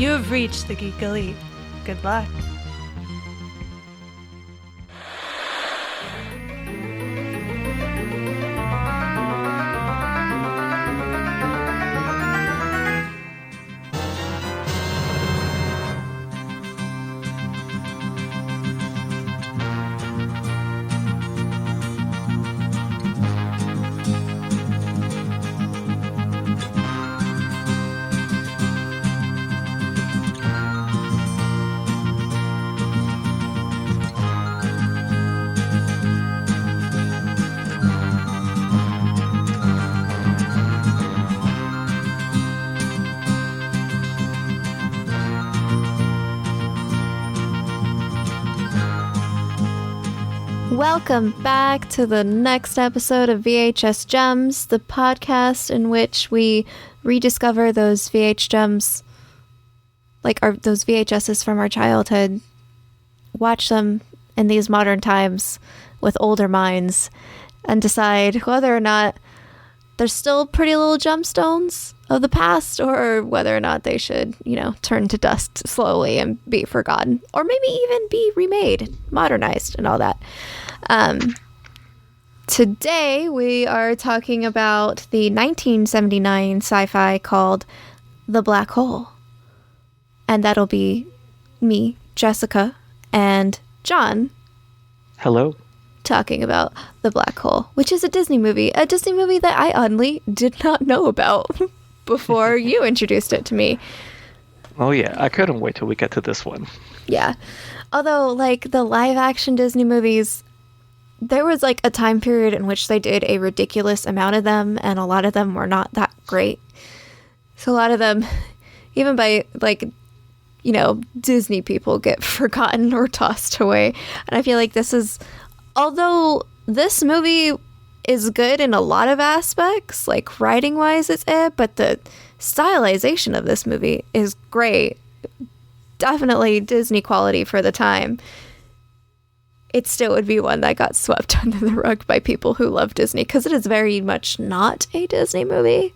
You have reached the Geek Elite. Good luck. Welcome back to the next episode of VHS Gems, the podcast in which we rediscover those VH gems, those VHSs from our childhood, watch them in these modern times with older minds, and decide whether or not they're still pretty little gemstones of the past, or whether or not they should, turn to dust slowly and be forgotten, or maybe even be remade, modernized, and all that. Today we are talking about the 1979 sci-fi called The Black Hole. And that'll be me, Jessica, and John. Hello. Talking about The Black Hole, which is a Disney movie that I oddly did not know about before you introduced it to me. Oh yeah, I couldn't wait till we get to this one. Yeah. Although, the live-action Disney movies, there was a time period in which they did a ridiculous amount of them, and a lot of them were not that great. So a lot of them, even by Disney people, get forgotten or tossed away. And I feel like although this movie is good in a lot of aspects, writing wise it's but the stylization of this movie is great. Definitely Disney quality for the time. It still would be one that got swept under the rug by people who love Disney, because it is very much not a Disney movie,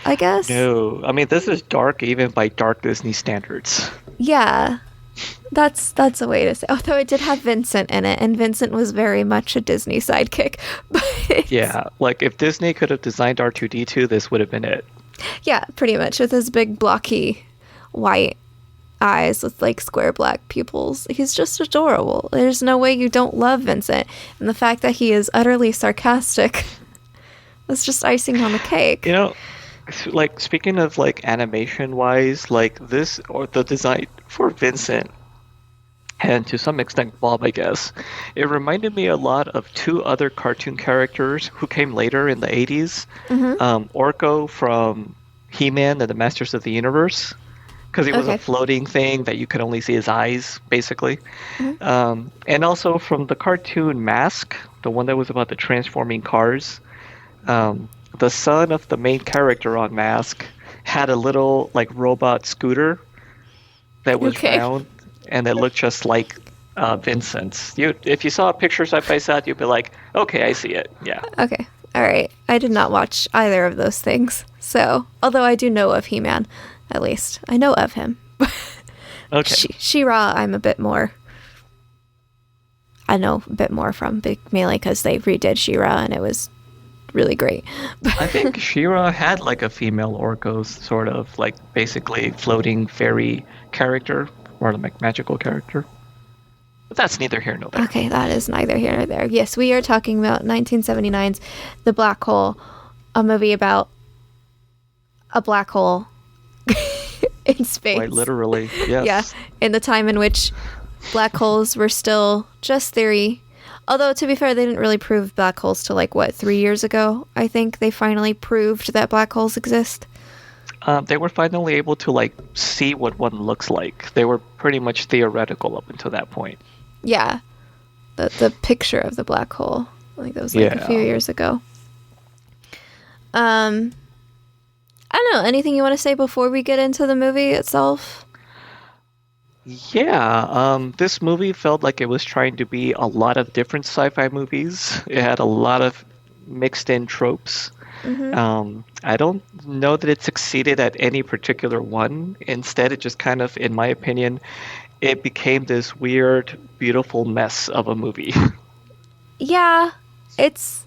I guess. No, I mean, this is dark even by dark Disney standards. Yeah, that's a way to say. Although it did have Vincent in it, and Vincent was very much a Disney sidekick. But yeah, if Disney could have designed R2-D2, this would have been it. Yeah, pretty much, with his big blocky white eyes with square black pupils. He's just adorable. There's no way you don't love Vincent, and the fact that he is utterly sarcastic was just icing on the cake. Speaking of animation wise, this, or the design for Vincent, and to some extent Bob, I guess, it reminded me a lot of two other cartoon characters who came later in the 80s. Orko from He-Man and the Masters of the Universe, because he was a floating thing that you could only see his eyes, basically. And also from the cartoon Mask, the one that was about the transforming cars. The son of the main character on Mask had a little robot scooter that was round, and it looked just like Vincent's. If you saw a picture side by side, you'd be like, okay, I see it. Yeah. Okay. All right. I did not watch either of those things. So, although I do know of He-Man, at least. I know of him. Okay. She-Ra, I know a bit more from, mainly because they redid She-Ra, and it was really great. I think She-Ra had a female Orko, sort of basically floating fairy character, or magical character. But that's neither here nor there. Okay, that is neither here nor there. Yes, we are talking about 1979's The Black Hole, a movie about a black hole in space. Quite literally, yes. Yeah, in the time in which black holes were still just theory. Although, to be fair, they didn't really prove black holes till 3 years ago. I think they finally proved that black holes exist. They were finally able to see what one looks like. They were pretty much theoretical up until that point. Yeah, the picture of the black hole, that was a few years ago. I don't know, anything you want to say before we get into the movie itself? Yeah, this movie felt like it was trying to be a lot of different sci-fi movies. It had a lot of mixed in tropes. I don't know that it succeeded at any particular one. Instead, it just kind of, in my opinion, it became this weird, beautiful mess of a movie. Yeah, it's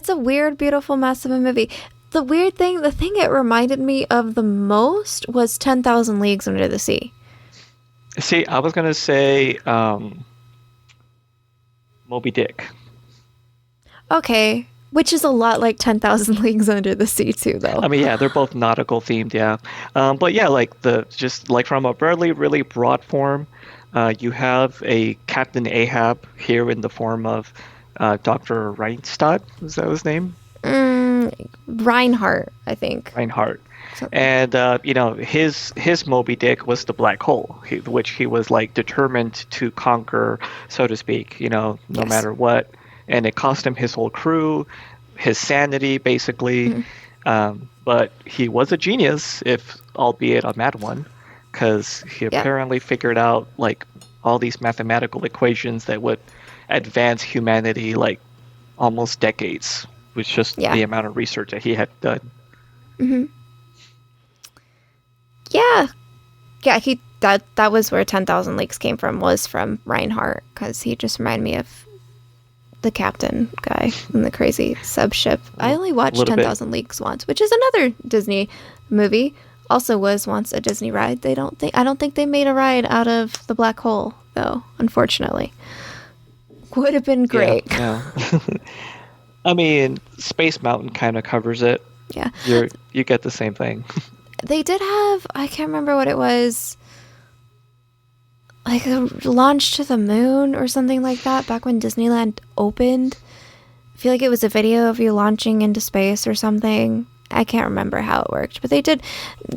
a weird, beautiful mess of a movie. The thing it reminded me of the most was 10,000 Leagues Under the Sea. See, I was gonna say Moby Dick. Okay, which is a lot like 10,000 Leagues Under the Sea too, though. I mean, yeah, they're both nautical themed, yeah. But yeah, like just like from a really, really broad form, you have a Captain Ahab here in the form of Dr. Reinstadt. Is that his name? Reinhardt, I think. Reinhardt. And his Moby Dick was the black hole, which he was like determined to conquer, so to speak. No Yes. matter what, and it cost him his whole crew, his sanity, basically. But he was a genius, if albeit a mad one, because he apparently figured out like all these mathematical equations that would advance humanity like almost decades, with just the amount of research that he had done. Yeah, that was where 10,000 Leagues came from, was from Reinhardt, because he just reminded me of the captain guy in the crazy subship. I only watched 10,000 Leagues once, which is another Disney movie. Also was once a Disney ride. I don't think they made a ride out of the black hole, though, unfortunately. Would have been great. Yeah. I mean, Space Mountain kind of covers it. Yeah. You get the same thing. They did have, I can't remember what it was, like a launch to the moon or something like that back when Disneyland opened. I feel like it was a video of you launching into space or something. I can't remember how it worked, but they did,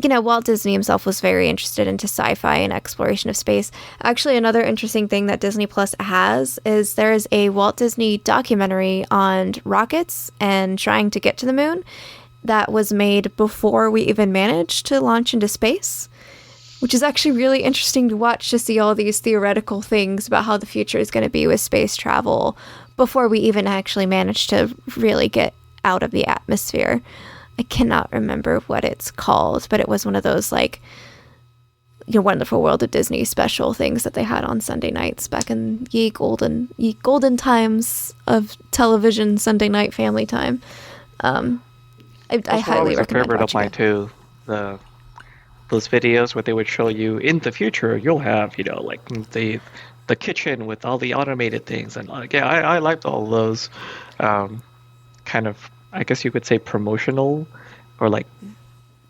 Walt Disney himself was very interested into sci-fi and exploration of space. Actually, another interesting thing that Disney Plus has is there is a Walt Disney documentary on rockets and trying to get to the moon that was made before we even managed to launch into space, which is actually really interesting to watch, to see all these theoretical things about how the future is going to be with space travel before we even actually managed to really get out of the atmosphere. I cannot remember what it's called, but it was one of those like Wonderful World of Disney special things that they had on Sunday nights back in ye golden times of television, Sunday night family time. I highly recommend favorite of watching mine it. too. Those videos where they would show you in the future you'll have like the kitchen with all the automated things, and I liked all those kind of, I guess you could say, promotional or like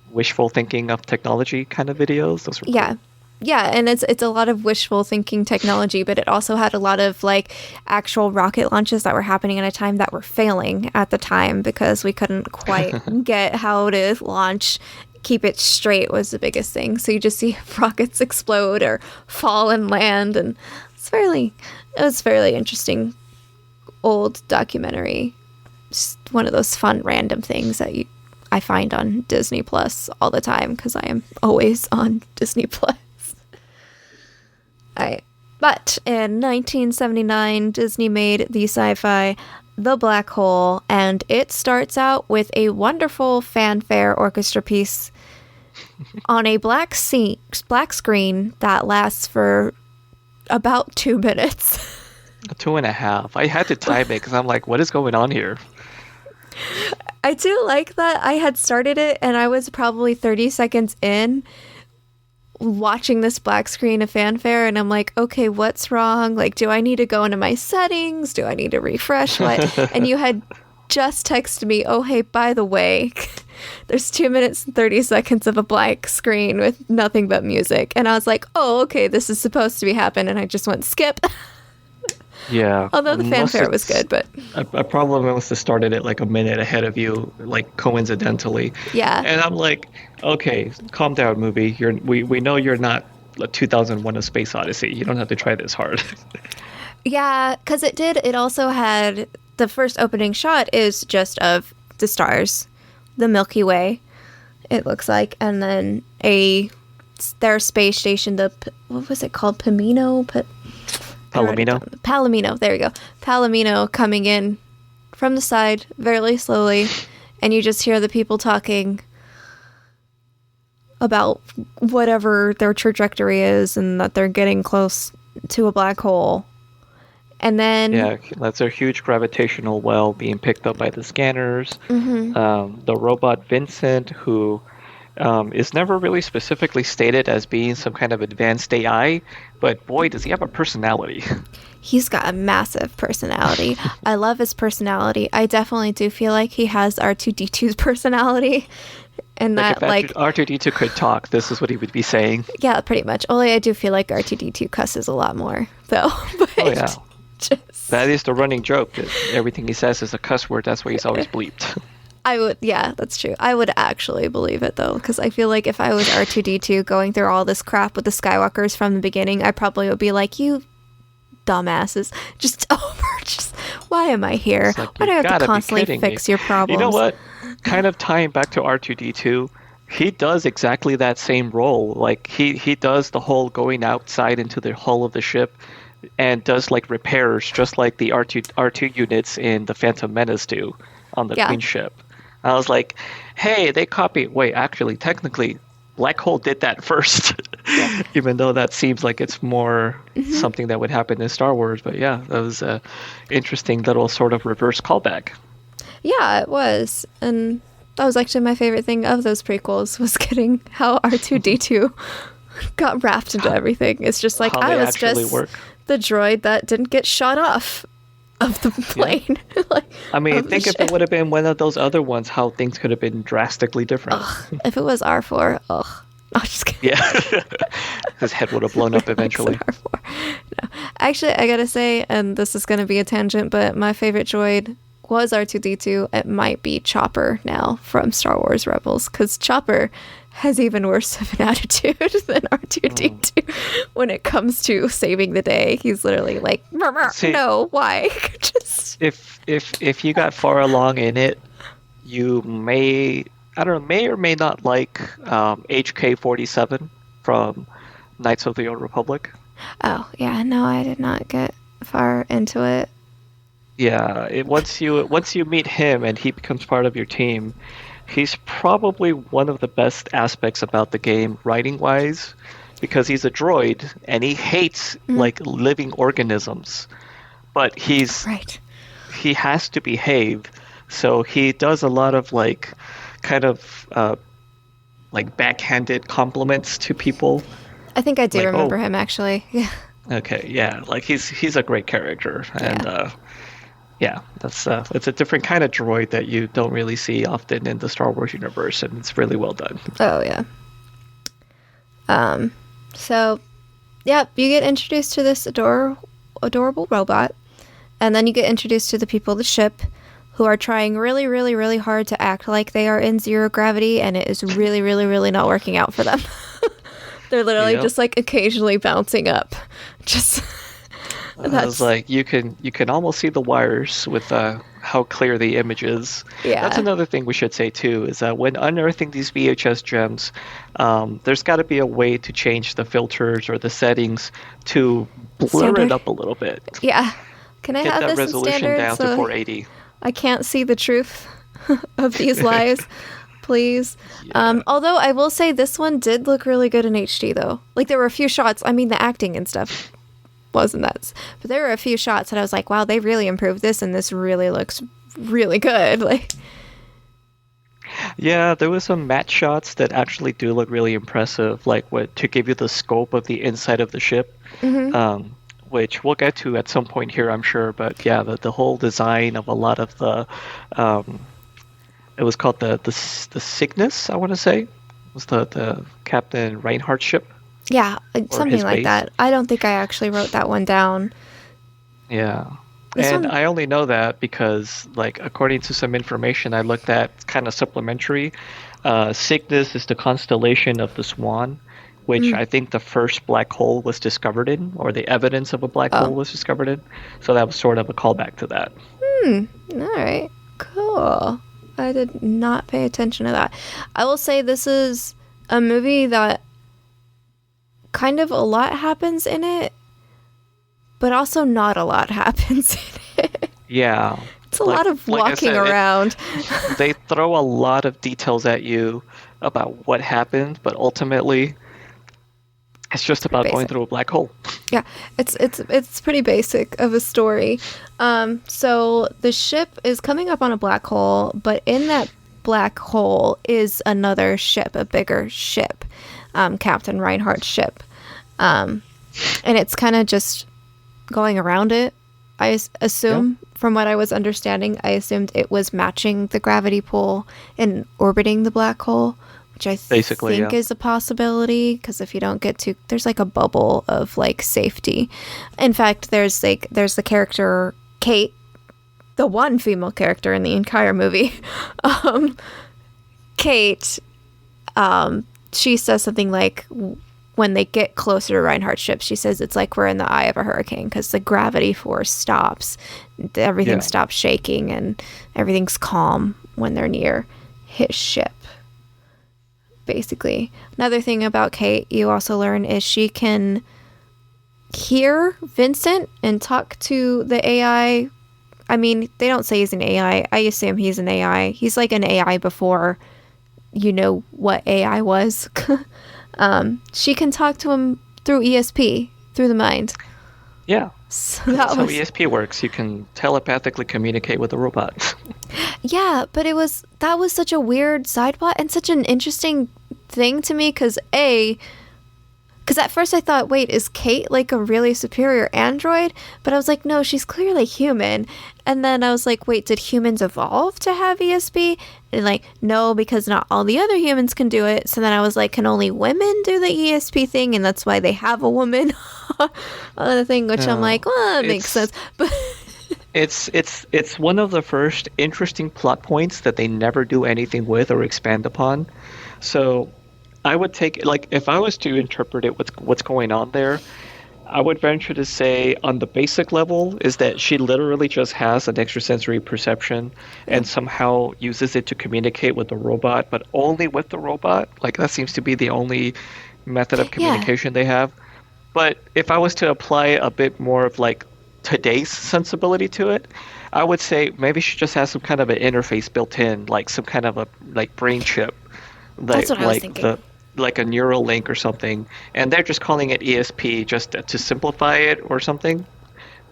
wishful thinking of technology kind of videos. Those were cool. Yeah, and it's a lot of wishful thinking technology, but it also had a lot of like actual rocket launches that were happening at a time that were failing at the time because we couldn't quite get how to launch. Keep it straight was the biggest thing. So you just see rockets explode or fall and land, and it was fairly interesting old documentary. Just one of those fun random things that I find on Disney Plus all the time because I am always on Disney Plus. But in 1979, Disney made the sci-fi The Black Hole, and it starts out with a wonderful fanfare orchestra piece on a black screen that lasts for about 2 minutes. 2.5. I had to time it because I'm like, what is going on here? I do like that I had started it and I was probably 30 seconds in watching this black screen of fanfare, and I'm like, okay, what's wrong? Like, do I need to go into my settings? Do I need to refresh? What? And you had just texted me, oh, hey, by the way, there's 2 minutes and 30 seconds of a blank screen with nothing but music. And I was like, oh, okay, this is supposed to be happening. And I just went skip. Yeah. Although the fanfare was good, but I probably must have started it like a minute ahead of you, like coincidentally. yeah. And I'm like, okay, calm down, movie. We know you're not 2001: A Space Odyssey. You don't have to try this hard. Yeah, because it also had, the first opening shot is just of the stars, the Milky Way, it looks like, and then their space station, what was it called? Palomino, there we go. Palomino coming in from the side, very slowly, and you just hear the people talking about whatever their trajectory is and that they're getting close to a black hole. And then... Yeah, that's a huge gravitational well being picked up by the scanners. The robot Vincent, who is never really specifically stated as being some kind of advanced AI, but boy, does he have a personality. He's got a massive personality. I love his personality. I definitely do feel like he has R2-D2's personality. And that, like... R2-D2 could talk, this is what he would be saying. Yeah, pretty much. Only I do feel like R2-D2 cusses a lot more, though. But oh, yeah. That is the running joke. That everything he says is a cuss word. That's why he's always bleeped. Yeah, that's true. I would actually believe it, though, because I feel like if I was R2-D2 going through all this crap with the Skywalkers from the beginning, I probably would be like, you dumbasses, why am I here? Like, why do I have to constantly fix your problems? You know what? Kind of tying back to R2-D2, he does exactly that same role. Like, he does the whole going outside into the hull of the ship and does like repairs just like the R2 units in the Phantom Menace do on the Queen ship. I was like, hey, they copied. Wait, actually, technically, Black Hole did that first, even though that seems like it's more something that would happen in Star Wars. But yeah, that was a interesting little sort of reverse callback. Yeah, it was. And that was actually my favorite thing of those prequels, was getting how R2-D2 got wrapped into everything. It's just like, I was just the droid that didn't get shot off of the plane. I mean, think if it would have been one of those other ones, how things could have been drastically different. If it was R4, I'm just kidding. Yeah. His head would have blown up eventually. No. Actually, I gotta say, and this is gonna be a tangent, but my favorite droid was R2-D2. It might be Chopper now from Star Wars Rebels, because Chopper has even worse of an attitude than R2-D2 when it comes to saving the day. He's literally like, no, why? Just if you got far along in it, you may or may not like HK-47 from Knights of the Old Republic. Oh yeah, no, I did not get far into it. Yeah, once you meet him and he becomes part of your team, he's probably one of the best aspects about the game, writing-wise, because he's a droid and he hates like living organisms, but he has to behave, so he does a lot of like kind of like backhanded compliments to people. I think I do remember him actually. Yeah. Okay, yeah, like he's a great character, and yeah, that's it's a different kind of droid that you don't really see often in the Star Wars universe, and it's really well done. Oh yeah. So, yeah, you get introduced to this adorable robot, and then you get introduced to the people of the ship, who are trying really, really, really hard to act like they are in zero gravity, and it is really, really, really not working out for them. They're literally just like occasionally bouncing up. Just. I was like, you can almost see the wires with how clear the image is. Yeah. That's another thing we should say too, is that when unearthing these VHS gems, there's got to be a way to change the filters or the settings to blur it up a little bit. Yeah. Can I have that this resolution in standard down to 480? I can't see the truth of these lies. Please. Yeah. Although I will say this one did look really good in HD though. Like there were a few shots, I mean the acting and stuff wasn't that, but there were a few shots that I was like, wow, they really improved this, and this really looks really good. Like, yeah, there was some matte shots that actually do look really impressive, like what to give you the scope of the inside of the ship, which we'll get to at some point here, I'm sure. But yeah, the whole design of a lot of the it was called the Cygnus, I want to say, was the Captain Reinhardt ship. Yeah, something like that. I don't think I actually wrote that one down. Yeah. I only know that because, like, according to some information I looked at, kind of supplementary, Cygnus is the constellation of the Swan, which I think the first black hole was discovered in, or the evidence of a black hole was discovered in. So that was sort of a callback to that. All right. Cool. I did not pay attention to that. I will say this is a movie that kind of a lot happens in it, but also not a lot happens in it. Yeah. It's a lot of like I walking said, around. they throw a lot of details at you about what happened, but ultimately, it's just about going basic. through a black hole. Yeah, it's pretty basic of a story. So the ship is coming up on a black hole, but in that black hole is another ship, a bigger ship, Captain Reinhardt's ship, and it's kind of just going around it. I assume, from what I was understanding, I assumed it was matching the gravity pull and orbiting the black hole, which I think is a possibility, because if you don't get to, there's like a bubble of like safety. In fact, there's the character Kate, the one female character in the entire movie. Kate, she says something like, when they get closer to Reinhardt's ship, she says it's like we're in the eye of a hurricane because the gravity force stops. Everything stops shaking and everything's calm when they're near his ship. Basically. Another thing about Kate you also learn is she can hear Vincent and talk to the AI. I mean, they don't say he's an AI. I assume he's an AI. He's like an AI before you know what AI was. She can talk to him through ESP, through the mind. Yeah. So that's how ESP works. You can telepathically communicate with a robot. Yeah, but that was such a weird side plot and such an interesting thing to me because at first I thought, wait, is Kate like a really superior android? But I was like, no, she's clearly human. And then I was like, wait, did humans evolve to have ESP? And like, no, because not all the other humans can do it. So then I was like, can only women do the ESP thing? And that's why they have a woman on the thing, which I'm like, well, that makes sense. But it's one of the first interesting plot points that they never do anything with or expand upon. So I would take, like, if I was to interpret it, what's going on there, I would venture to say on the basic level is that she literally just has an extrasensory perception and somehow uses it to communicate with the robot, but only with the robot. Like, that seems to be the only method of communication they have. But if I was to apply a bit more of, like, today's sensibility to it, I would say maybe she just has some kind of an interface built in, like some kind of a, like, brain chip. That's what I was thinking. Like a neural link or something, and they're just calling it ESP just to simplify it or something.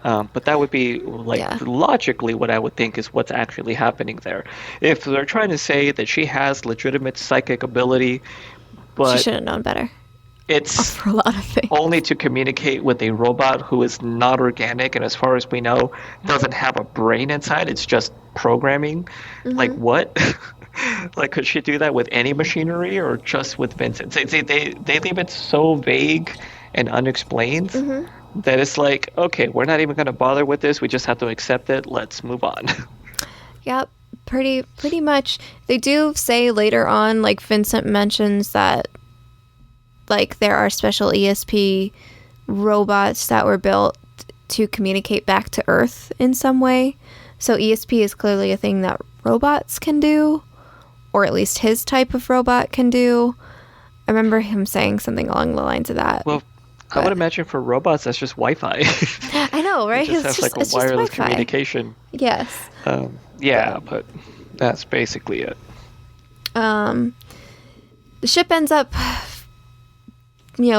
But that would be logically what I would think is what's actually happening there. If they're trying to say that she has legitimate psychic ability, but she should have known better. It's for a lot of things. Only to communicate with a robot who is not organic, and as far as we know, doesn't have a brain inside. It's just programming. Mm-hmm. Like what? Like, could she do that with any machinery or just with Vincent? They leave it so vague and unexplained that it's like, okay, we're not even going to bother with this. We just have to accept it. Let's move on. Yep, pretty much. They do say later on, like Vincent mentions that, like, there are special ESP robots that were built to communicate back to Earth in some way. So ESP is clearly a thing that robots can do, or at least his type of robot can do. I remember him saying something along the lines of that. Well, I would imagine for robots, that's just Wi-Fi. I know, right? It just has like a wireless communication. Yes. But that's basically it. The ship ends up,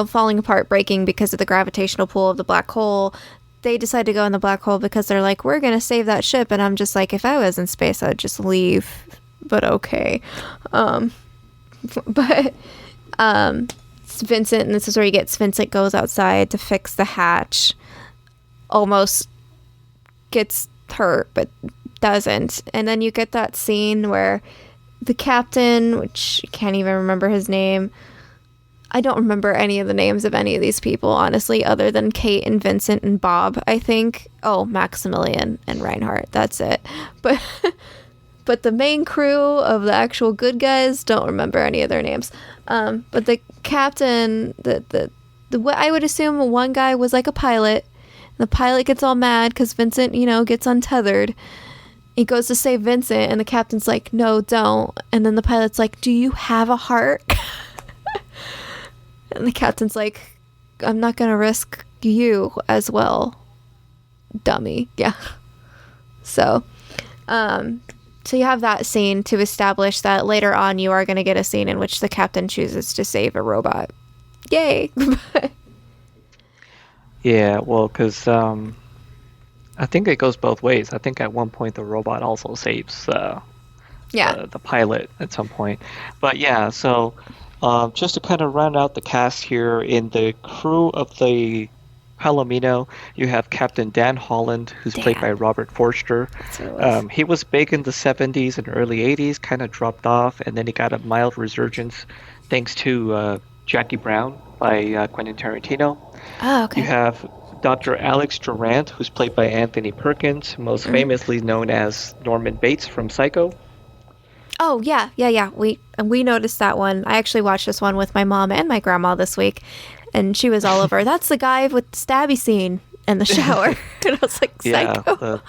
falling apart, breaking because of the gravitational pull of the black hole. They decide to go in the black hole because they're like, we're going to save that ship. And I'm just like, if I was in space, I'd just leave. But okay. Vincent, and this is where he gets, Vincent goes outside to fix the hatch. Almost gets hurt, but doesn't. And then you get that scene where the captain, which I can't even remember his name. I don't remember any of the names of any of these people, honestly, other than Kate and Vincent and Bob, I think. Oh, Maximilian and Reinhardt. That's it. But the main crew of the actual good guys, don't remember any of their names. But the captain, I would assume one guy was like a pilot. The pilot gets all mad because Vincent, gets untethered. He goes to save Vincent, and the captain's like, no, don't. And then the pilot's like, do you have a heart? And the captain's like, I'm not going to risk you as well, dummy. Yeah. So So you have that scene to establish that later on you are going to get a scene in which the captain chooses to save a robot. Yay! Yeah, well, because I think it goes both ways. I think at one point the robot also saves Yeah. the pilot at some point. But yeah, so just to kind of round out the cast here, in the crew of the Palomino, you have Captain Dan Holland, who's played by Robert Forster. That's what it was. He was big in the 70s and early 80s, kind of dropped off, and then he got a mild resurgence thanks to Jackie Brown by Quentin Tarantino. Oh, okay. You have Dr. Alex Durant, who's played by Anthony Perkins, most famously known as Norman Bates from Psycho. Oh, yeah. We noticed that one. I actually watched this one with my mom and my grandma this week, and she was all over. That's the guy with the stabby scene in the shower. And I was like, Psycho.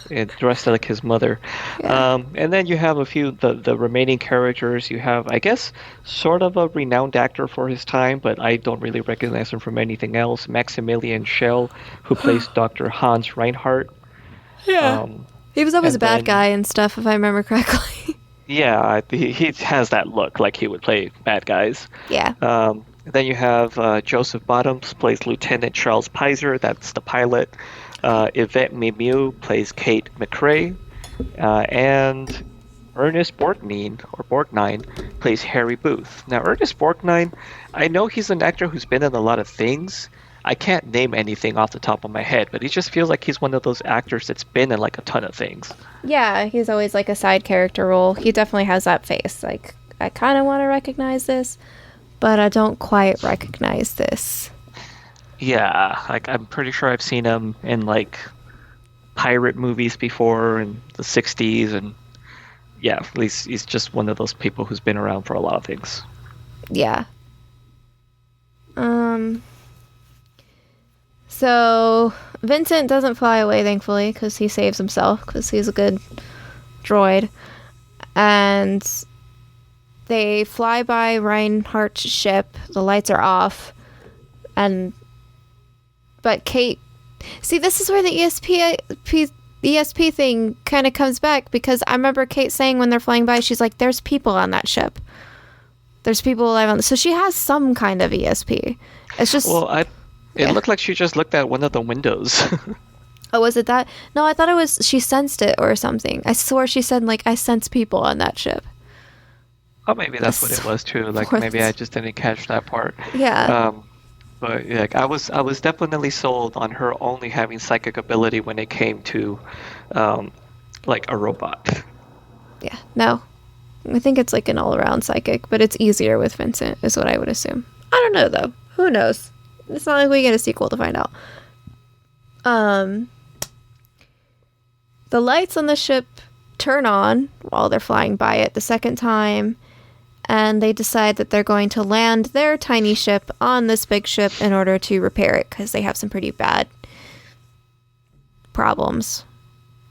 Yeah, dressed like his mother. Yeah. And then you have a few, the remaining characters. You have, I guess, sort of a renowned actor for his time, but I don't really recognize him from anything else. Maximilian Schell, who plays Dr. Hans Reinhardt. Yeah. He was always and a bad then- guy and stuff, if I remember correctly. Yeah, he has that look like he would play bad guys. Yeah. Then you have Joseph Bottoms plays Lieutenant Charles Pizer, that's the pilot. Yvette Mimieux plays Kate McRae. And Ernest Borgnine plays Harry Booth. Now, Ernest Borgnine, I know he's an actor who's been in a lot of things. I can't name anything off the top of my head, but he just feels like he's one of those actors that's been in like a ton of things. Yeah, he's always like a side character role. He definitely has that face. Like, I kind of want to recognize this, but I don't quite recognize this. Yeah, like I'm pretty sure I've seen him in like pirate movies before in the 60s, and yeah, at least he's just one of those people who's been around for a lot of things. Yeah. So Vincent doesn't fly away, thankfully, because he saves himself, because he's a good droid. And they fly by Reinhardt's ship. The lights are off. But Kate... See, this is where the ESP thing kind of comes back, because I remember Kate saying when they're flying by, she's like, there's people on that ship. There's people alive on... So she has some kind of ESP. It's just... Well, it looked like she just looked at one of the windows. Oh, was it that? No, I thought it was she sensed it or something. I swore she said, like, I sense people on that ship. Oh, maybe that's what it was too. Like maybe I just didn't catch that part. Yeah. But like I was definitely sold on her only having psychic ability when it came to like a robot. Yeah. No. I think it's like an all-around psychic, but it's easier with Vincent, is what I would assume. I don't know, though. Who knows? It's not like we get a sequel to find out. The lights on the ship turn on while they're flying by it the second time, and they decide that they're going to land their tiny ship on this big ship in order to repair it, because they have some pretty bad problems.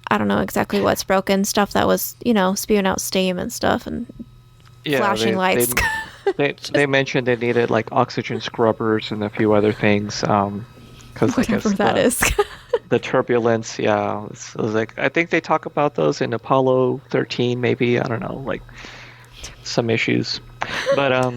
I don't know exactly what's broken. Stuff that was, spewing out steam and stuff, and flashing lights. They mentioned they needed like oxygen scrubbers and a few other things. Because whatever that is. The turbulence, yeah. It was like I think they talk about those in Apollo 13, maybe. I don't know, like some issues. But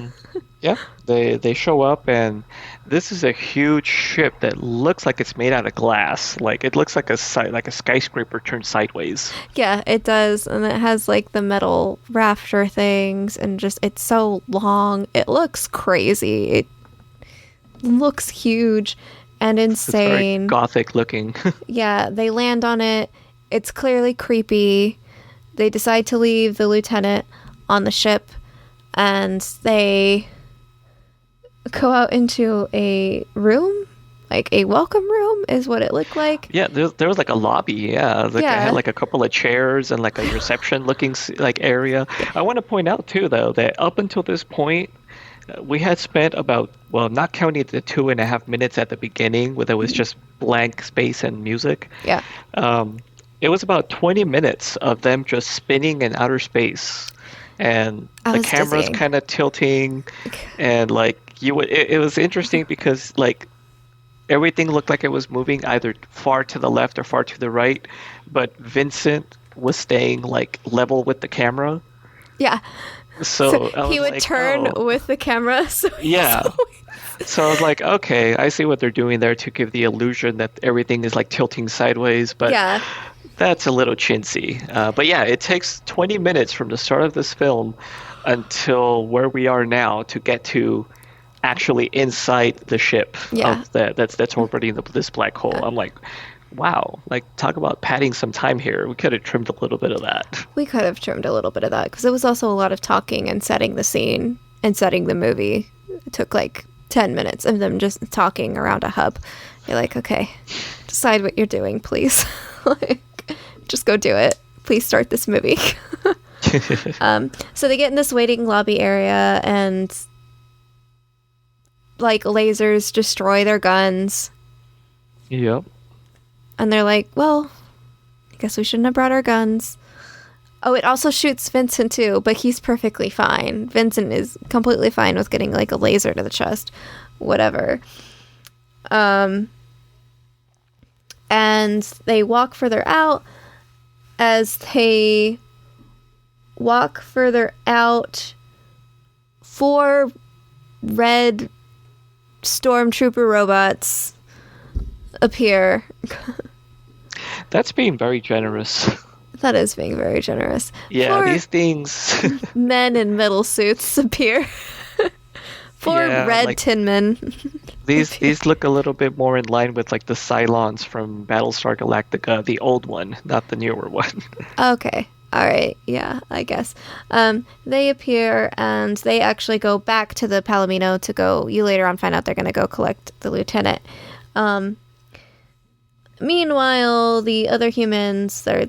yeah, they show up, and this is a huge ship that looks like it's made out of glass. Like it looks like a skyscraper turned sideways. Yeah, it does, and it has like the metal rafter things, and just it's so long. It looks crazy. It looks huge and insane. It's very gothic looking. Yeah, they land on it. It's clearly creepy. They decide to leave the lieutenant on the ship, and they go out into a room, like a welcome room is what it looked like. Yeah, there was like a lobby. Yeah, like Yeah. It had like a couple of chairs and like a reception looking like area. I want to point out too, though, that up until this point, we had spent about, well, not counting the 2.5 minutes at the beginning where there was just blank space and music. Yeah. It was about 20 minutes of them just spinning in outer space, and the camera's dizzying. kind of tilting, and like it was interesting because like everything looked like it was moving either far to the left or far to the right, but Vincent was staying like level with the camera. Yeah. So I he was would like, turn oh. with the camera. So Yeah. So I was like, okay, I see what they're doing there to give the illusion that everything is like tilting sideways, but yeah. that's a little chintzy. But yeah, it takes 20 minutes from the start of this film until where we are now to get to actually inside the ship Yeah. of that's orbiting this black hole. I'm like, wow, like talk about padding some time here. We could have trimmed a little bit of that. We could have trimmed a little bit of that because it was also a lot of talking and setting the scene and setting the movie. It took like 10 minutes of them just talking around a hub. You're like, okay, decide what you're doing, please. Like, just go do it. Please start this movie. So they get in this waiting lobby area and like lasers destroy their guns. Yep. And they're like, well, I guess we shouldn't have brought our guns. Oh, it also shoots Vincent too, but he's perfectly fine. Vincent is completely fine with getting like a laser to the chest. Whatever. And they walk further out. As they walk further out, 4 red stormtrooper robots appear. That's being very generous. That is being very generous. Yeah, 4 these things. men in metal suits appear. 4 Yeah, red like- tin men. These look a little bit more in line with like the Cylons from Battlestar Galactica, the old one, not the newer one. Okay. All right. Yeah, I guess. They appear and they actually go back to the Palomino to go. You later on find out they're going to go collect the lieutenant. Meanwhile, the other humans, they're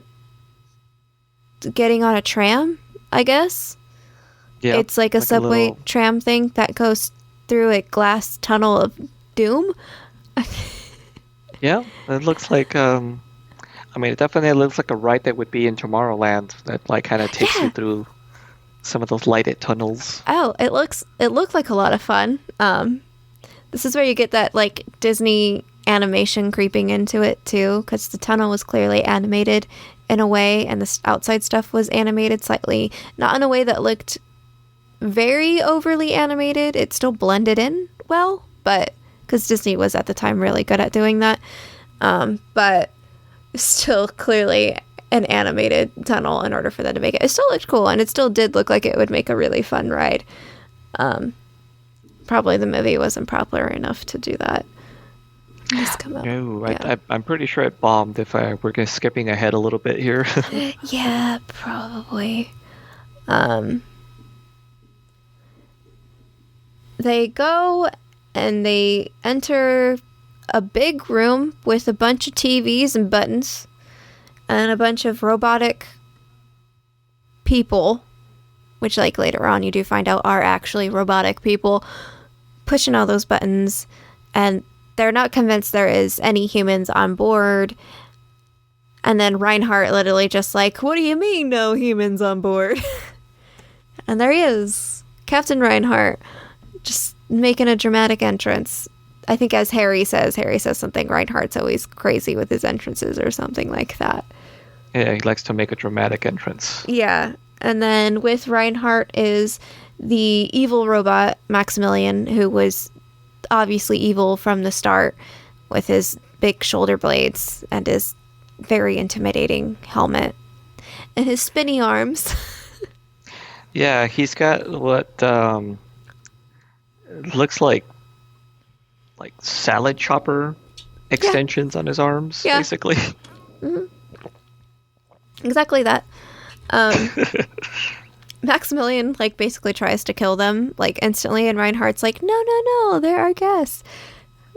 getting on a tram, I guess. Yeah, It's like a subway tram thing that goes through a glass tunnel of doom. Yeah, it looks like I mean, it definitely looks like a ride that would be in Tomorrowland that like kind of takes you through some of those lighted tunnels. Oh, it looked like a lot of fun. This is where you get that like Disney animation creeping into it too, because the tunnel was clearly animated in a way, and the outside stuff was animated slightly, not in a way that looked very overly animated. It still blended in well, but because Disney was at the time really good at doing that, but still clearly an animated tunnel in order for them to make it. It still looked cool, and it still did look like it would make a really fun ride. Probably the movie wasn't popular enough to do that. Just come up. No, Yeah. I'm pretty sure it bombed if we're skipping ahead a little bit here. Yeah, probably. They go and they enter a big room with a bunch of TVs and buttons and a bunch of robotic people, which like later on you do find out are actually robotic people pushing all those buttons, and they're not convinced there is any humans on board. And then Reinhardt literally just like, what do you mean no humans on board? And there he is, Captain Reinhardt, just making a dramatic entrance. I think as Harry says something, Reinhardt's always crazy with his entrances or something like that. Yeah, he likes to make a dramatic entrance. Yeah. And then with Reinhardt is the evil robot, Maximilian, who was obviously evil from the start with his big shoulder blades and his very intimidating helmet and his spinny arms. Yeah, he's got what looks like salad chopper extensions on his arms, Yeah. basically. Exactly that. Maximilian like basically tries to kill them like instantly, and Reinhardt's like, no, they're our guests.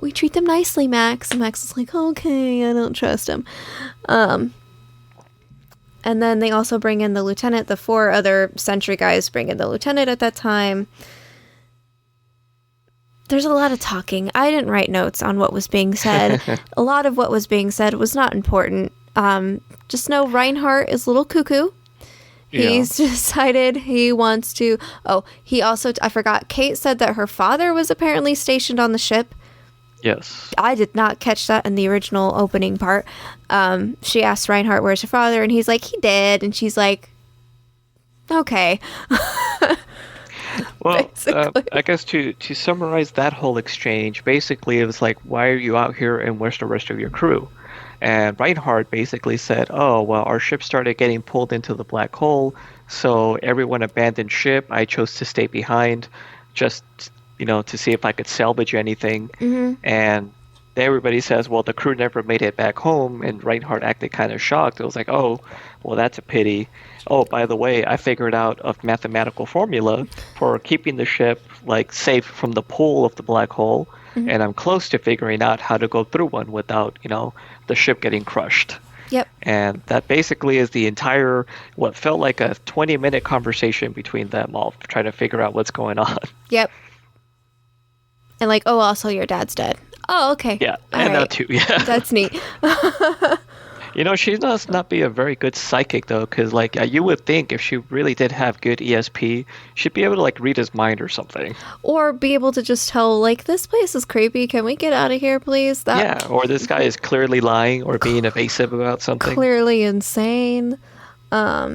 We treat them nicely, Max. And Max is like, okay, I don't trust him. And then they also bring in the lieutenant. The 4 other sentry guys bring in the lieutenant at that time. There's a lot of talking. I didn't write notes on what was being said. A lot of what was being said was not important. Just know Reinhardt is a little cuckoo. He's decided he wants to... Oh, he also... I forgot. Kate said that her father was apparently stationed on the ship. Yes. I did not catch that in the original opening part. She asked Reinhardt, where's your father? And he's like, he did. And she's like, okay. Well, Basically. I guess to summarize that whole exchange, basically it was like, why are you out here and where's the rest of your crew? And Reinhardt basically said, oh, well, our ship started getting pulled into the black hole, so everyone abandoned ship. I chose to stay behind just, to see if I could salvage anything. And everybody says, well, the crew never made it back home. And Reinhardt acted kind of shocked. It was like, oh, well, that's a pity. Oh, by the way, I figured out a mathematical formula for keeping the ship like safe from the pull of the black hole. And I'm close to figuring out how to go through one without, the ship getting crushed. Yep. And that basically is the entire, what felt like a 20-minute conversation between them all trying to figure out what's going on. Yep. And like, oh, also your dad's dead. Oh, okay. Yeah, All and right. that too, yeah. That's neat. She must not be a very good psychic, though, because, like, you would think if she really did have good ESP, she'd be able to, like, read his mind or something. Or be able to just tell, like, this place is creepy. Can we get out of here, please? Yeah, or this guy is clearly lying or being evasive about something. Clearly insane. I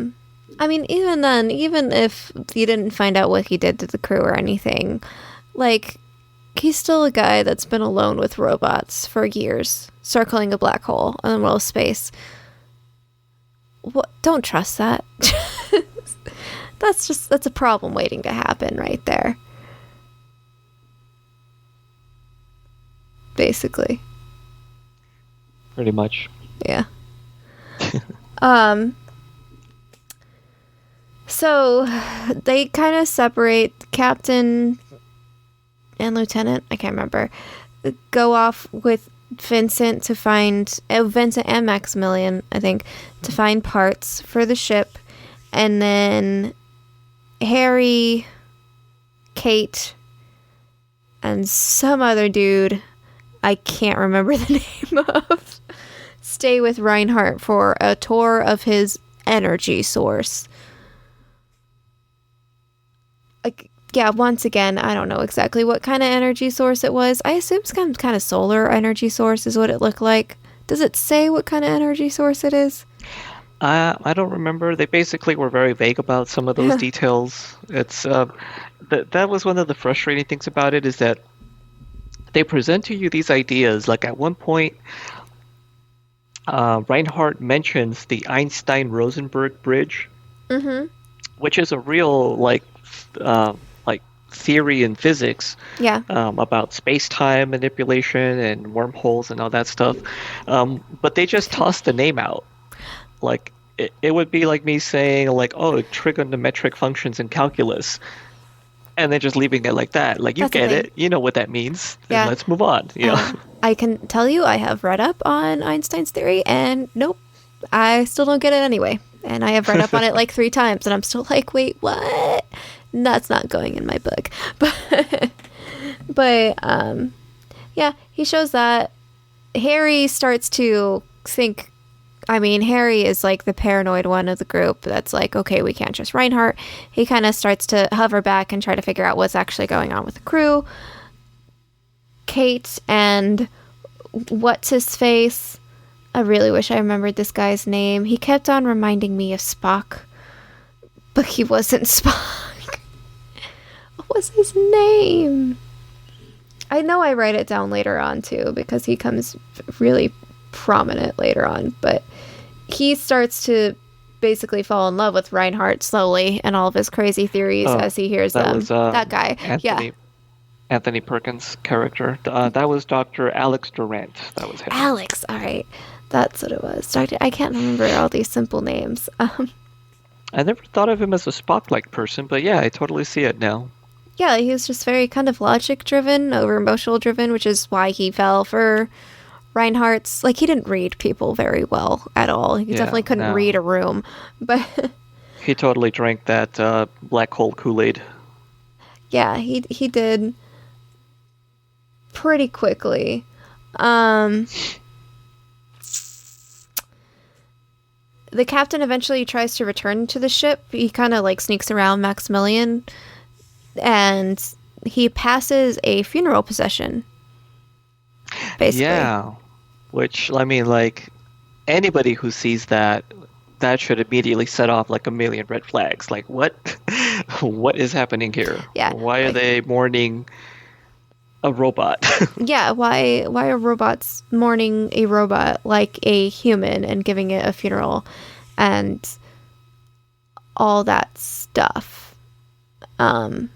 mean, even then, even if you didn't find out what he did to the crew or anything, like, he's still a guy that's been alone with robots for years, circling a black hole in the middle of space. What? Don't trust that. That's a problem waiting to happen right there. Basically. Pretty much. Yeah. So they kind of separate. Captain and Lieutenant, I can't remember, go off with Vincent to find Vincent and Maximilian, I think, to find parts for the ship. And then Harry, Kate, and some other dude I can't remember the name of stay with Reinhardt for a tour of his energy source. Yeah, once again, I don't know exactly what kind of energy source it was. I assume some kind of solar energy source is what it looked like. Does it say what kind of energy source it is? I don't remember. They basically were very vague about some of those details. It's that was one of the frustrating things about it, is that they present to you these ideas. Like at one point, Reinhardt mentions the Einstein-Rosenberg bridge, which is a real like theory in physics, about space-time manipulation and wormholes and all that stuff. But they just tossed the name out. Like it would be like me saying like, oh, trigonometric functions in calculus, and then just leaving it like that. Like, you That's get it, you know what that means. Then Yeah. let's move on. I can tell you I have read up on Einstein's theory, and nope, I still don't get it anyway. And I have read up on it like 3 times, and I'm still like, wait, what? That's not going in my book. But yeah, he shows that. Harry starts to think, I mean, Harry is like the paranoid one of the group that's like, okay, we can't trust Reinhardt. He kind of starts to hover back and try to figure out what's actually going on with the crew. Kate and what's his face? I really wish I remembered this guy's name. He kept on reminding me of Spock, but he wasn't Spock. What was his name? I know I write it down later on too, because he comes really prominent later on, but he starts to basically fall in love with Reinhardt slowly and all of his crazy theories as he hears that them. was, that guy. Anthony Perkins' character. That was Dr. Alex Durant. That was him. Alex, all right. That's what it was. I can't remember all these simple names. I never thought of him as a Spock-like person, but yeah, I totally see it now. Yeah, he was just very kind of logic-driven over emotional-driven, which is why he fell for Reinhardt's. Like, he didn't read people very well at all. He definitely couldn't read a room. But he totally drank that black hole Kool-Aid. Yeah, he did pretty quickly. The captain eventually tries to return to the ship. He kind of like sneaks around Maximilian, and he passes a funeral procession basically. Yeah. Which, I mean, like, anybody who sees that, that should immediately set off like a million red flags. Like, what? What is happening here? Yeah, Why are like- they mourning a robot? Yeah, why are robots mourning a robot like a human and giving it a funeral and all that stuff? And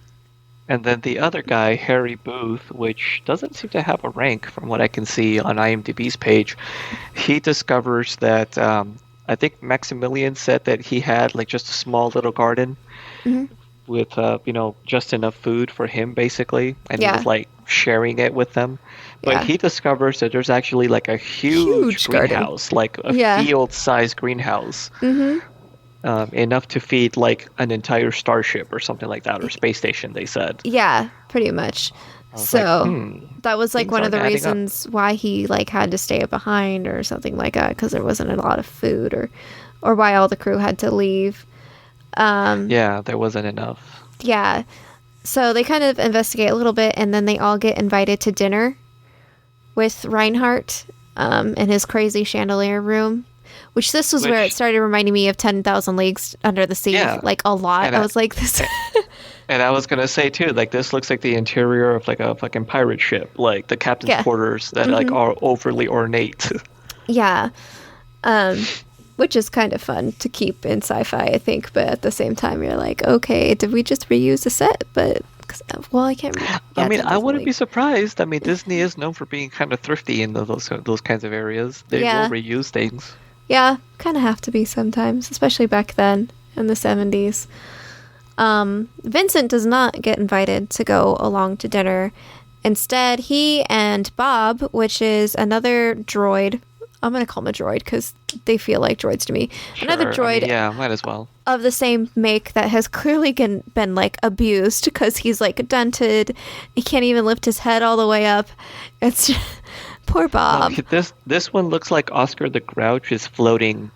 then the other guy, Harry Booth, which doesn't seem to have a rank from what I can see on IMDb's page, he discovers that I think Maximilian said that he had like just a small little garden with just enough food for him basically, and he Yeah. was like sharing it with them. But Yeah. he discovers that there's actually like a huge garden. greenhouse, like a Yeah. field-sized greenhouse. Enough to feed like an entire starship or something like that, or space station, they said. Yeah, pretty much. was So like, that was like things one of the aren't adding up. reasons why he like had to stay behind or something like that, because there wasn't a lot of food, or why all the crew had to leave. Yeah, there wasn't enough. Yeah. So they kind of investigate a little bit, and then they all get invited to dinner with Reinhardt in his crazy chandelier room. Which this was where it Which- started reminding me of 10,000 Leagues Under the Sea, Yeah. like a lot. And I I- was like, this. And I was gonna say too, like this looks like the interior of like a fucking pirate ship, like the captain's Yeah. quarters that like are overly ornate. Yeah. Which is kind of fun to keep in sci-fi, I think. But at the same time, you're like, okay, did we just reuse the set? But, well, I can't. I mean, I 10,000 wouldn't be Leagues. surprised. I mean, Disney is known for being kind of thrifty in those kinds of areas. They Yeah. will reuse things. Yeah, kind of have to be sometimes, especially back then in the 70s. Vincent does not get invited to go along to dinner. Instead, he and Bob, which is another droid, I'm going to call him a droid because they feel like droids to me. Another Sure, I droid mean, yeah, might as well. of the same make that has clearly been like abused because he's like dented. He can't even lift his head all the way up. It's poor Bob. This one looks like Oscar the Grouch is floating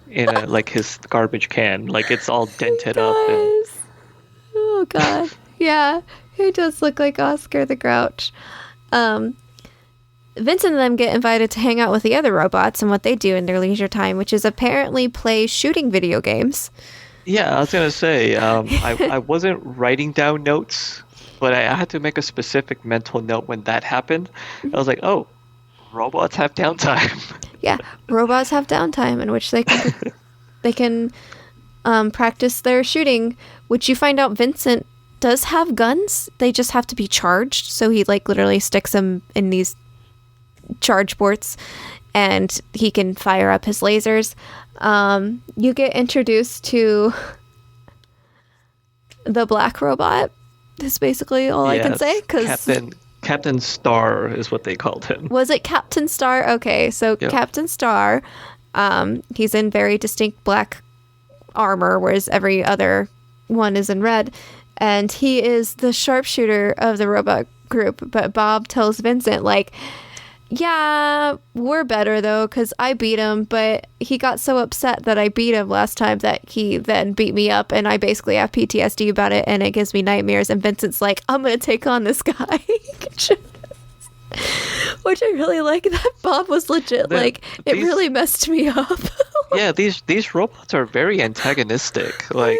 in a like his garbage can. Like it's all dented up. And, Does. Oh god. Yeah, he does look like Oscar the Grouch. Vincent and them get invited to hang out with the other robots and what they do in their leisure time, which is apparently play shooting video games. yeah, I was gonna say I wasn't writing down notes, but I had to make a specific mental note when that happened. I was like, oh, robots have downtime. Yeah, robots have downtime in which they can practice their shooting, which you find out Vincent does have guns. They just have to be charged. So he like literally sticks them in these charge ports and he can fire up his lasers. You get introduced to the black robot. That's basically all I can Yes, say. 'Cause Captain Star is what they called him. was it Captain Star? Okay, so Yep. Captain Star, he's in very distinct black armor, whereas every other one is in red. And he is the sharpshooter of the robot group. But Bob tells Vincent, like, yeah, we're better, though, because I beat him. But he got so upset that I beat him last time that he then beat me up. And I basically have PTSD about it. And it gives me nightmares. And Vincent's like, I'm going to take on this guy. Which I really like that Bob was legit. Like, it these- really messed me up. Yeah, these robots are very antagonistic. Like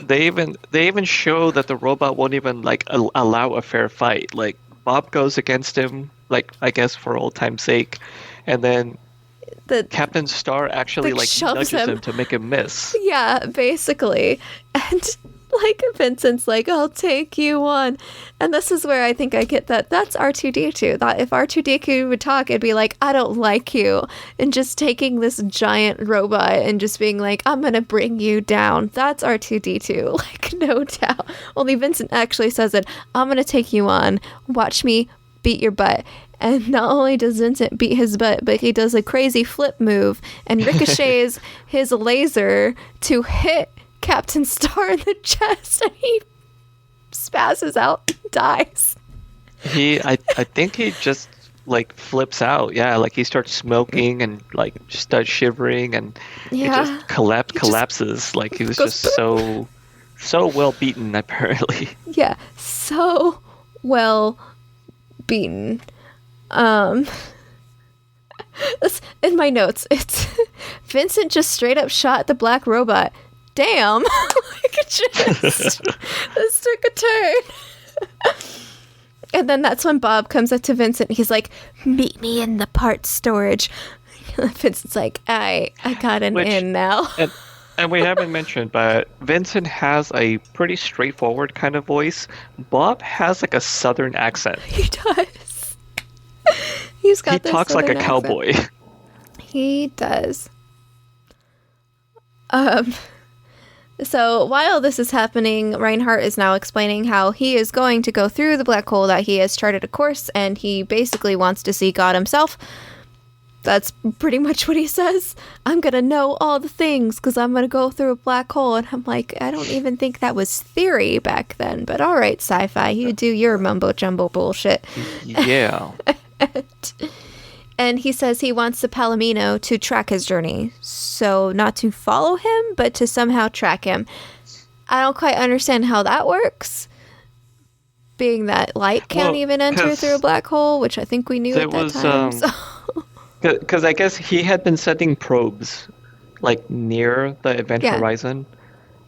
they even show that the robot won't even like allow a fair fight. Like Bob goes against him, like I guess for old time's sake, and then The Captain Star actually like shoves nudges him. him to make him miss. Yeah, basically. And like Vincent's like, I'll take you on. And this is where I think I get that that's R2D2. That if R2D2 would talk, it'd be like, I don't like you. And just taking this giant robot and just being like, I'm going to bring you down. That's R2D2. Like, no doubt. Only Vincent actually says it. I'm going to take you on. Watch me beat your butt. And not only does Vincent beat his butt, but he does a crazy flip move and ricochets his laser to hit Captain Star in the chest, and he spazzes out and dies. I think he just like flips out. Yeah, like he starts smoking and like just starts shivering and he Yeah. just collapses. Like he was goes just so well beaten apparently. Yeah, so well beaten. In my notes, it's Vincent just straight up shot the black robot. Damn. Like, it just this took a turn. And then that's when Bob comes up to Vincent. He's like, meet me in the parts storage. Vincent's like, I got an in now. And we haven't mentioned, but Vincent has a pretty straightforward kind of voice. Bob has like a southern accent. He does. He talks like a cowboy. He does. So while this is happening, Reinhardt is now explaining how he is going to go through the black hole, that he has charted a course, and he basically wants to see God himself. That's pretty much what he says. I'm going to know all the things because I'm going to go through a black hole. And I'm like, I don't even think that was theory back then. But all right, sci-fi, you do your mumbo-jumbo bullshit. Yeah. And he says he wants the Palomino to track his journey. So not to follow him, but to somehow track him. I don't quite understand how that works. Being that light can't even enter through a black hole, which I think we knew at that time. Because I guess he had been sending probes, like, near the event horizon,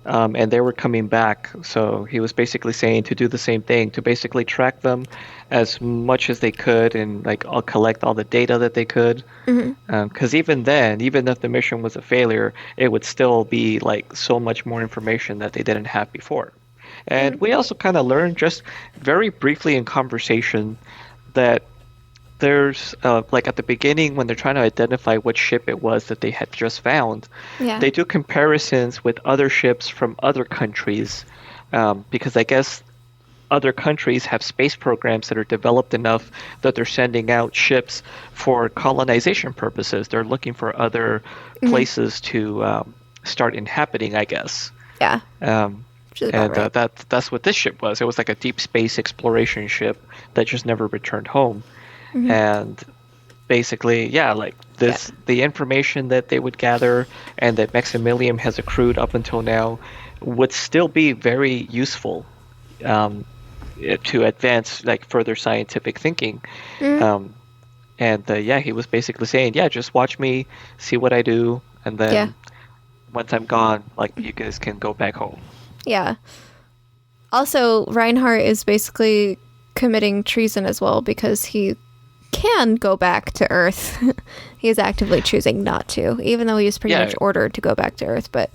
and they were coming back. So he was basically saying to do the same thing, to basically track them as much as they could and, like, I'll collect all the data that they could. Because even then, even if the mission was a failure, it would still be, like, so much more information that they didn't have before. And we also kind of learned just very briefly in conversation that there's like at the beginning when they're trying to identify what ship it was that they had just found, they do comparisons with other ships from other countries, because I guess other countries have space programs that are developed enough that they're sending out ships for colonization purposes. They're looking for other places to start inhabiting, I guess. Yeah. And that's what this ship was. It was like a deep space exploration ship that just never returned home. And basically, the information that they would gather and that Maximilian has accrued up until now would still be very useful to advance like further scientific thinking. He was basically saying, just watch me, see what I do, and then once I'm gone, like you guys can go back home. Yeah. Also, Reinhardt is basically committing treason as well because he can go back to Earth. He is actively choosing not to, even though he was pretty much ordered to go back to Earth. But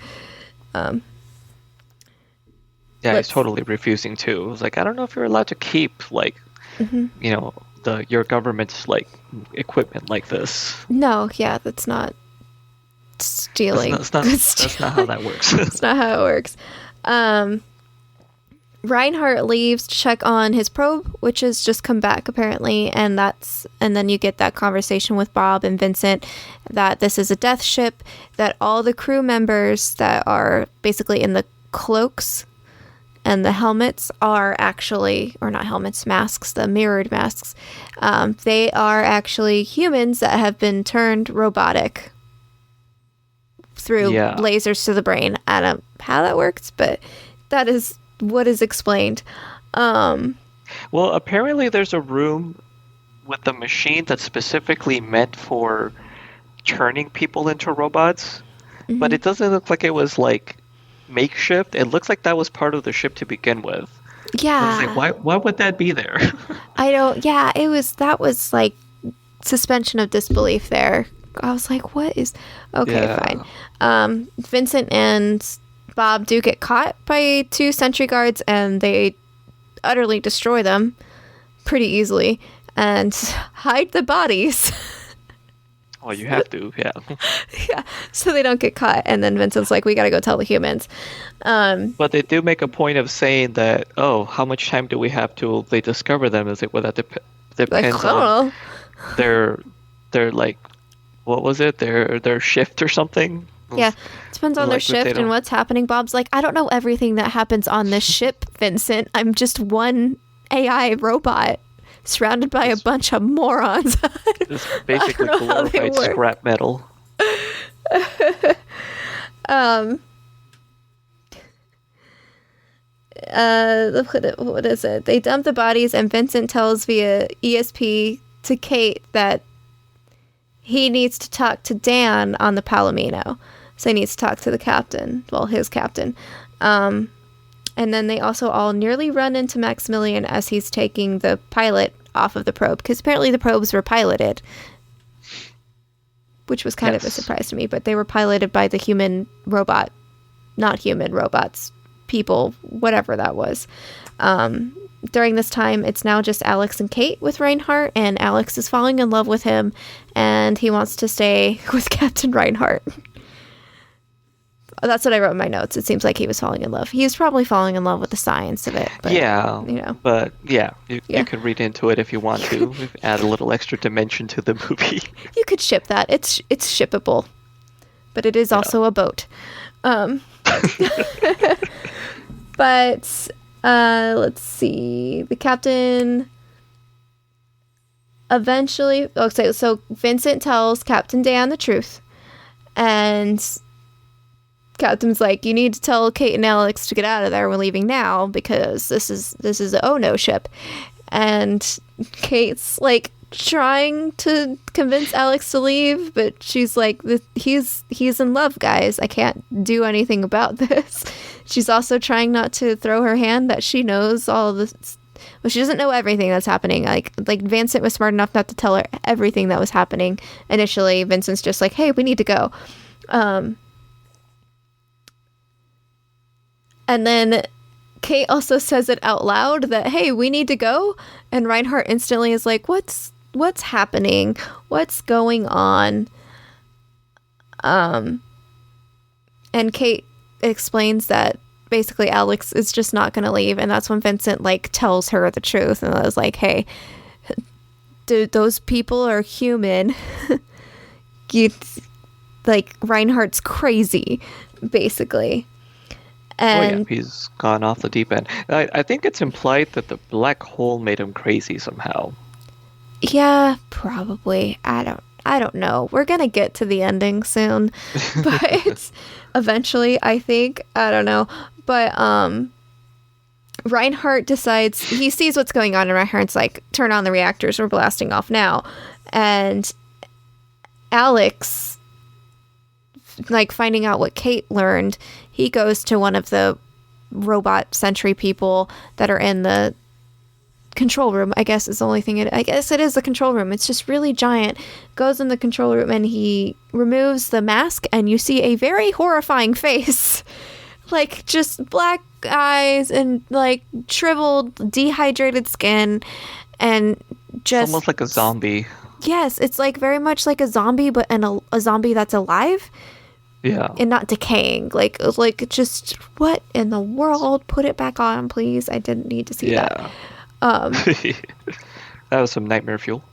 he's totally refusing to. It was like, I don't know if you're allowed to keep like your government's like equipment like this. No, that's not stealing. That's not how that works. That's not how it works. Reinhardt leaves to check on his probe, which has just come back apparently, and then you get that conversation with Bob and Vincent that this is a death ship, that all the crew members that are basically in the cloaks and the helmets are actually, or not helmets, masks, the mirrored masks, they are actually humans that have been turned robotic through lasers to the brain. I don't know how that works, but that is what is explained. Well, apparently there's a room with a machine that's specifically meant for turning people into robots, but it doesn't look like it was like makeshift. It looks like that was part of the ship to begin with. Yeah. Like, why would that be there? That was like suspension of disbelief there. I was like, what is... Okay, fine. Vincent and Bob do get caught by 2 sentry guards, and they utterly destroy them pretty easily and hide the bodies. Well, you have to, yeah, so they don't get caught. And then Vincent's like, we gotta go tell the humans. But they do make a point of saying that, how much time do we have till they discover them? Is it that depends on their like, what was it? Their shift or something? Yeah, depends on their shift and what's happening. Bob's like, I don't know everything that happens on this ship, Vincent. I'm just one AI robot surrounded by a bunch of morons. It's basically glorified scrap metal. What is it? They dump the bodies, and Vincent tells via ESP to Kate that he needs to talk to Dan on the Palomino. So he needs to talk to the captain. Well, his captain. And then they also all nearly run into Maximilian as he's taking the pilot off of the probe. Because apparently the probes were piloted. Which was kind of a surprise to me. But they were piloted by the human robot. Not human robots. People. Whatever that was. During this time, it's now just Alex and Kate with Reinhardt, and Alex is falling in love with him, and he wants to stay with Captain Reinhardt. That's what I wrote in my notes. It seems like he was falling in love. He was probably falling in love with the science of it. But, but you could read into it if you want to. Add a little extra dimension to the movie. You could ship that. It's shippable, but it is also a boat. But... let's see. The captain eventually... Okay, so Vincent tells Captain Dan the truth. And Captain's like, you need to tell Kate and Alex to get out of there. We're leaving now because this is a oh-no ship. And Kate's like trying to convince Alex to leave, but she's like, he's in love, guys. I can't do anything about this. She's also trying not to throw her hand that she knows all this. Well, she doesn't know everything that's happening. Like Vincent was smart enough not to tell her everything that was happening initially. Vincent's just like, hey, we need to go. And then Kate also says it out loud that, hey, we need to go. And Reinhardt instantly is like, what's happening? What's going on? And Kate explains that basically Alex is just not going to leave. And that's when Vincent tells her the truth. And I was like, hey, those people are human. Reinhardt's crazy, basically. And he's gone off the deep end. I think it's implied that the black hole made him crazy somehow. Yeah, probably. I don't know. We're gonna get to the ending soon, but eventually, I think. I don't know, but Reinhardt decides, he sees what's going on, and Reinhardt's like, "Turn on the reactors. We're blasting off now." And Alex, finding out what Kate learned, he goes to one of the robot sentry people that are in the control room. I guess is the only thing. I guess it is the control room. It's just really giant. Goes in the control room and he removes the mask, and you see a very horrifying face, just black eyes and shriveled, dehydrated skin, and just almost like a zombie. Yes, it's very much like a zombie, but a zombie that's alive. Yeah. And not decaying. Just what in the world? Put it back on, please. I didn't need to see that. That was some nightmare fuel.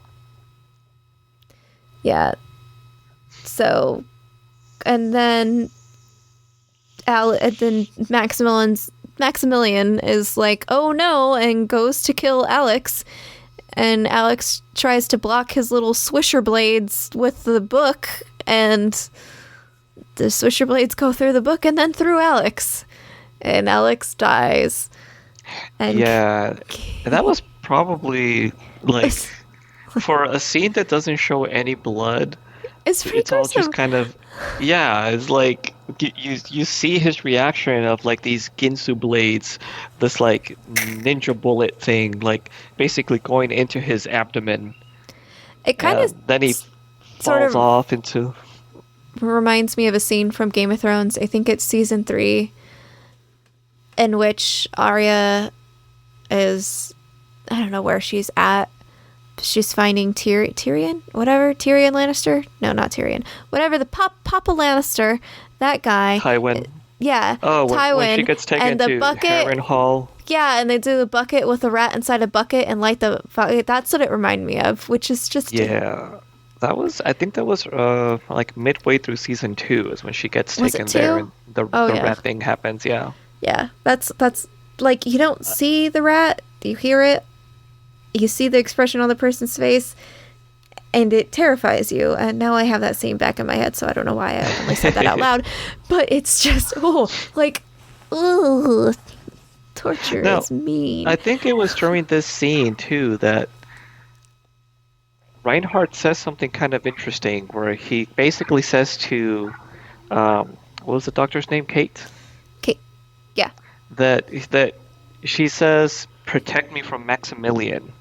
Yeah. So, and then Maximilian is like, oh no, and goes to kill Alex. And Alex tries to block his little swisher blades with the book, and the swisher blades go through the book and then through Alex. And Alex dies. And and that was probably for a scene that doesn't show any blood. It's pretty It's all just kind of it's you see his reaction of these Ginsu blades, this ninja bullet thing, basically going into his abdomen. It kind of then he falls off into. Reminds me of a scene from Game of Thrones. I think it's season 3, in which Arya is, I don't know where she's at. She's finding Tyrion? Whatever. Tyrion Lannister? No, not Tyrion. Whatever. The Papa Lannister. That guy. Tywin. Yeah. Oh, Tywin. When she gets taken and the to bucket, Harrenhal. Yeah, and they do the bucket with a rat inside a bucket and light the fire. That's what it reminded me of, which is just... Yeah. I think that was midway through season 2 is when she gets taken there and the rat thing happens. Yeah. Yeah, that's you don't see the rat, you hear it, you see the expression on the person's face, and it terrifies you. And now I have that scene back in my head, so I don't know why I only said that out loud. But it's just torture is mean. I think it was during this scene too that Reinhardt says something kind of interesting where he basically says to, what was the doctor's name? Kate? Kate. Yeah. That she says, protect me from Maximilian.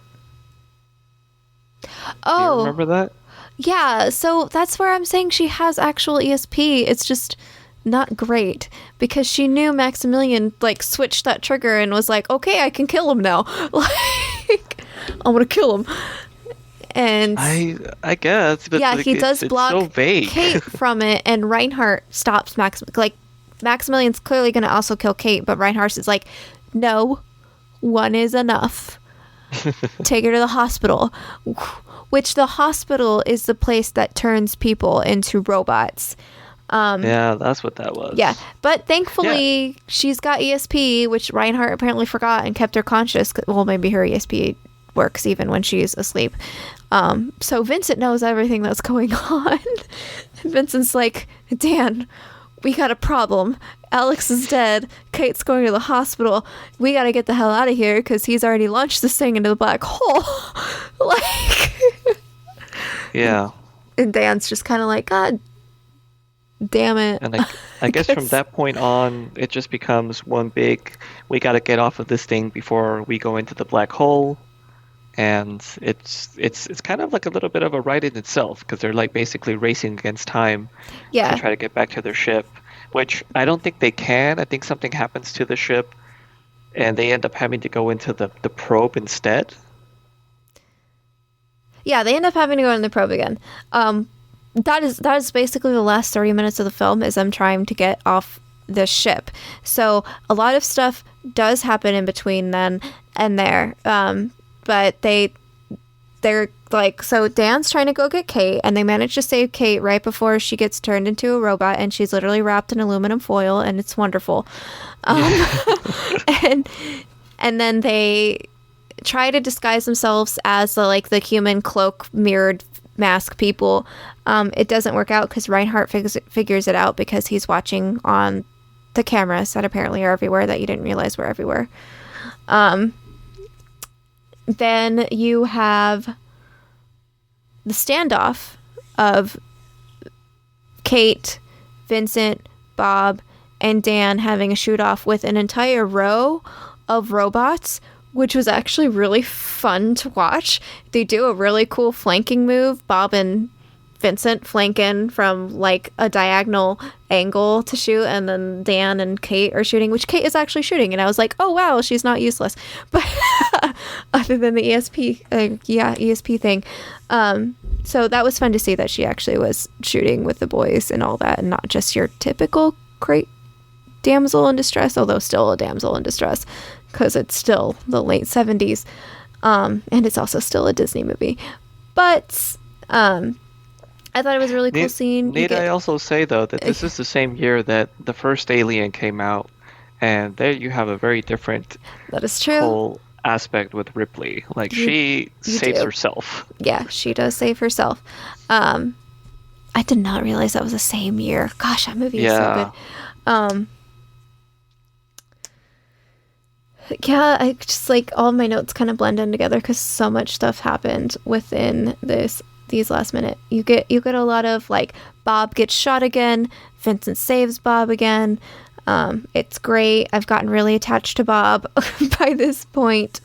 Oh. Do you remember that? Yeah, so that's where I'm saying she has actual ESP. It's just not great because she knew Maximilian like switched that trigger and was like, okay, I can kill him now. Like, I'm gonna kill him. And I guess, but yeah, like, he does it's block so vague. Kate from it, and Reinhardt stops Maximilian's clearly gonna also kill Kate, but Reinhardt is like, no, one is enough. Take her to the hospital. Which the hospital is the place that turns people into robots. Yeah, that's what that was. Yeah, but thankfully she's got ESP, which Reinhardt apparently forgot and kept her conscious. Well, maybe her ESP works even when she's asleep. So Vincent knows everything that's going on. Vincent's like, Dan, we got a problem. Alex is dead. Kate's going to the hospital. We got to get the hell out of here because he's already launched this thing into the black hole. Like, yeah. And Dan's just kind of like, God damn it. And I guess from that point on, it just becomes one big, we got to get off of this thing before we go into the black hole. And it's kind of like a little bit of a ride in itself because they're like basically racing against time to try to get back to their ship, which I don't think they can. I think something happens to the ship and they end up having to go into the probe instead. Yeah, they end up having to go in the probe again. That is basically the last 30 minutes of the film is them trying to get off the ship. So a lot of stuff does happen in between then and there. But they're like, so Dan's trying to go get Kate, and they manage to save Kate right before she gets turned into a robot, and she's literally wrapped in aluminum foil, and it's wonderful. And then they try to disguise themselves as the human cloak mirrored mask people. It doesn't work out because Reinhardt figures it out because he's watching on the cameras that apparently are everywhere that you didn't realize were everywhere. Then you have the standoff of Kate, Vincent, Bob, and Dan having a shoot off with an entire row of robots, which was actually really fun to watch. They do a really cool flanking move. Bob and Vincent flank in from like a diagonal angle to shoot, and then Dan and Kate are shooting, which Kate is actually shooting, and I was like, oh wow, she's not useless. But other than the ESP thing, so that was fun to see that she actually was shooting with the boys and all that, and not just your typical great damsel in distress, although still a damsel in distress because it's still the late 70s, and it's also still a Disney movie. But I thought it was a really cool scene. Need I also say, though, that this is the same year that the first Alien came out, and there you have a very different that is true. Whole aspect with Ripley. Like, she saves herself. Yeah, she does save herself. I did not realize that was the same year. Gosh, that movie is so good. Yeah, I just like all of my notes kind of blend in together because so much stuff happened within these last minute. You get a lot of like Bob gets shot again, Vincent saves Bob again. It's great. I've gotten really attached to Bob by this point.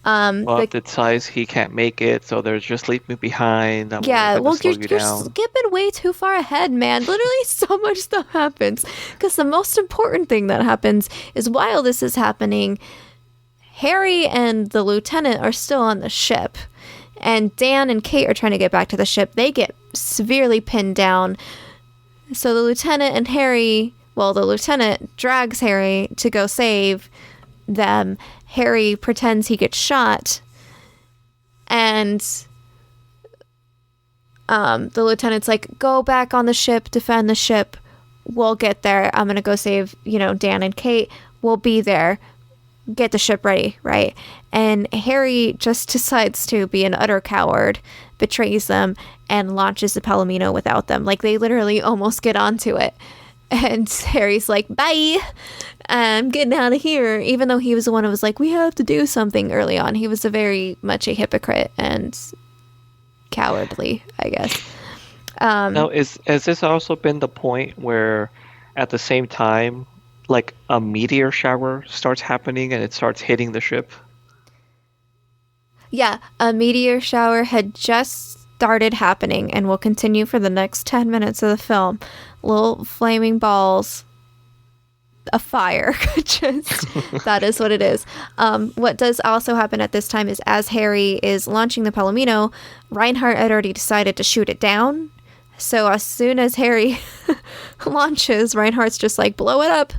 Bob decides he can't make it, so there's just leave me behind. You're skipping way too far ahead, man. Literally so much stuff happens. Because the most important thing that happens is while this is happening, Harry and the lieutenant are still on the ship. And Dan and Kate are trying to get back to the ship. They get severely pinned down. So the lieutenant drags Harry to go save them. Harry pretends he gets shot. And the lieutenant's like, go back on the ship, defend the ship. We'll get there. I'm going to go save, Dan and Kate. We'll be there. Get the ship ready, right? And Harry just decides to be an utter coward, betrays them, and launches the Palomino without them. Like, they literally almost get onto it. And Harry's like, bye, I'm getting out of here. Even though he was the one who was like, we have to do something early on. He was very much a hypocrite and cowardly, I guess. Now, has this also been the point where, at the same time, like a meteor shower starts happening and it starts hitting the ship? Yeah, a meteor shower had just started happening and will continue for the next 10 minutes of the film. Little flaming balls, a fire. Just that is what it is. What does also happen at this time is as Harry is launching the Palomino, Reinhardt had already decided to shoot it down. So as soon as Harry launches, Reinhardt's just like, blow it up.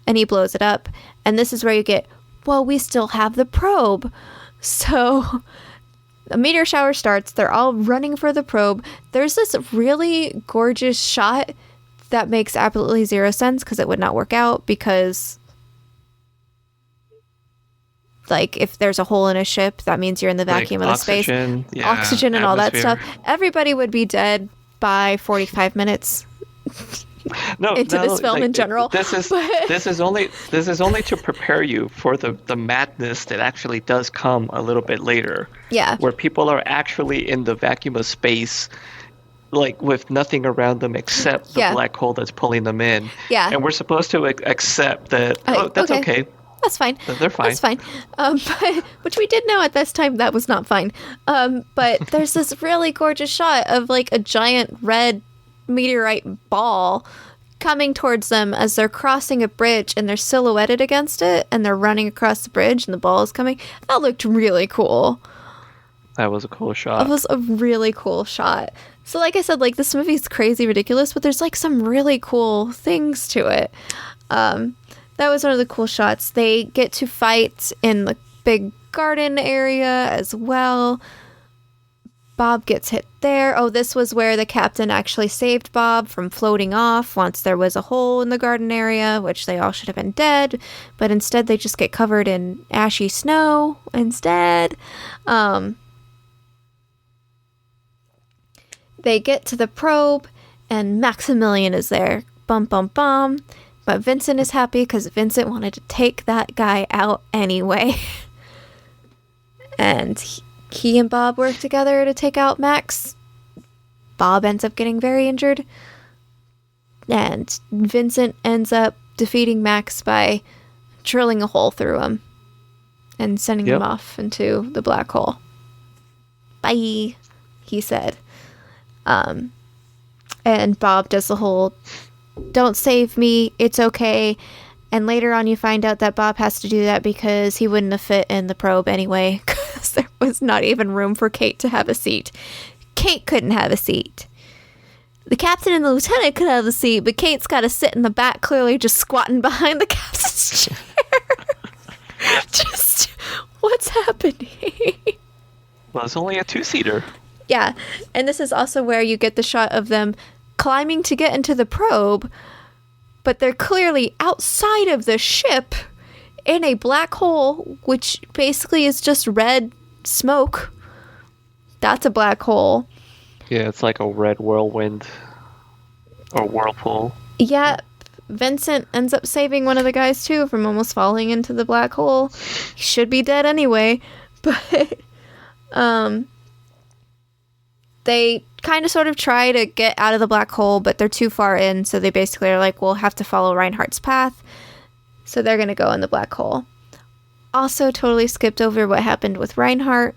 And he blows it up. And this is where you get, well, we still have the probe. So a meteor shower starts. They're all running for the probe. There's this really gorgeous shot that makes absolutely zero sense because it would not work out because, like, if there's a hole in a ship, that means you're in the vacuum of the space. Oxygen and all that stuff. Everybody would be dead by 45 minutes. Into this film in general. This is only to prepare you for the madness that actually does come a little bit later. Yeah. Where people are actually in the vacuum of space, like with nothing around them except the black hole that's pulling them in. Yeah. And we're supposed to accept that. That's okay. That's fine. They're fine. That's fine. But, which we did know at this time that was not fine. But there's this really gorgeous shot of like a giant red meteorite ball coming towards them as they're crossing a bridge and they're silhouetted against it and they're running across the bridge and the ball is coming. That looked really cool. That was a cool shot. It was a really cool shot. So like I said, like this movie's crazy ridiculous, but there's like some really cool things to it. That was one of the cool shots. They get to fight in the big garden area as well. Bob gets hit there. Oh, this was where the captain actually saved Bob from floating off once there was a hole in the garden area, which they all should have been dead. But instead, they just get covered in ashy snow instead. They get to the probe, and Maximilian is there. Bum, bum, bum. But Vincent is happy because Vincent wanted to take that guy out anyway. And he and Bob work together to take out Max. Bob ends up getting very injured. And Vincent ends up defeating Max by drilling a hole through him and sending him off into the black hole. Bye, he said. And Bob does the whole, don't save me, it's okay. And later on you find out that Bob has to do that because he wouldn't have fit in the probe anyway, because there was not even room for Kate to have a seat. Kate couldn't have a seat. The captain and the lieutenant could have a seat, but Kate's got to sit in the back, clearly just squatting behind the captain's chair. Just, what's happening? Well, it's only a two-seater. Yeah, and this is also where you get the shot of them climbing to get into the probe, but they're clearly outside of the ship in a black hole, which basically is just red smoke. That's a black hole. Yeah, it's like a red whirlwind or whirlpool. Yeah, Vincent ends up saving one of the guys too from almost falling into the black hole. He should be dead anyway, but they kind of sort of try to get out of the black hole, but they're too far in, so they basically are like, we'll have to follow Reinhardt's path. So they're going to go in the black hole. Also totally skipped over what happened with Reinhardt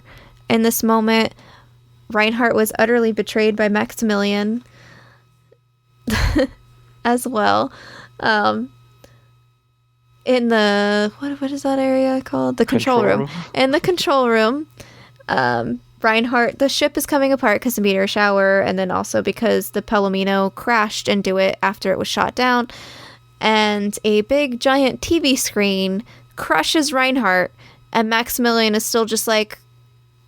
in this moment. Reinhardt was utterly betrayed by Maximilian as well. In the, what is that area called? The control room. In the control room, Reinhardt, the ship is coming apart because of the meteor shower, and then also because the Palomino crashed into it after it was shot down. And a big giant TV screen crushes Reinhardt, and Maximilian is still just like,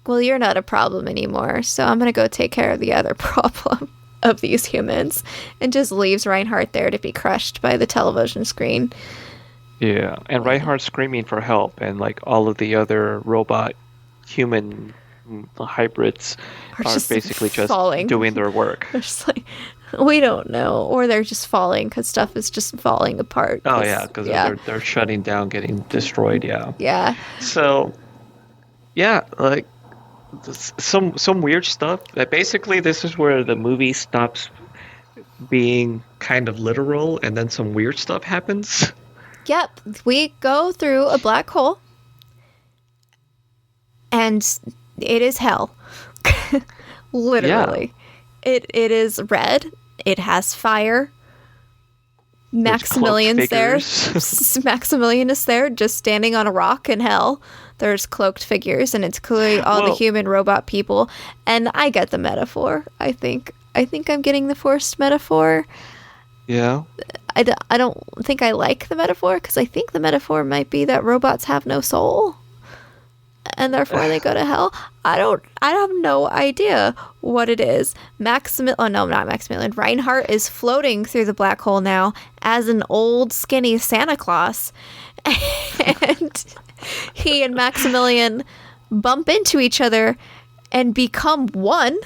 well, you're not a problem anymore, so I'm going to go take care of the other problem of these humans, and just leaves Reinhardt there to be crushed by the television screen. Yeah, and Reinhardt's screaming for help, and like all of the other robot human hybrids are basically just falling, doing their work. They're just like, we don't know, or they're just falling because stuff is just falling apart. Oh yeah, because they're shutting down, getting destroyed. Yeah. Yeah. So, yeah, like some weird stuff. Basically, this is where the movie stops being kind of literal, and then some weird stuff happens. Yep, we go through a black hole, and it is hell. Literally. Yeah. It is red. It has fire. Maximilian's there. Maximilian is there just standing on a rock in hell. There's cloaked figures, and it's clearly all the human robot people. And I get the metaphor. I think I'm getting the forced metaphor. Yeah. I don't think I like the metaphor, because I think the metaphor might be that robots have no soul, and therefore they go to hell. I have no idea what it is. Not Maximilian. Reinhardt is floating through the black hole now as an old skinny Santa Claus, and he and Maximilian bump into each other and become one.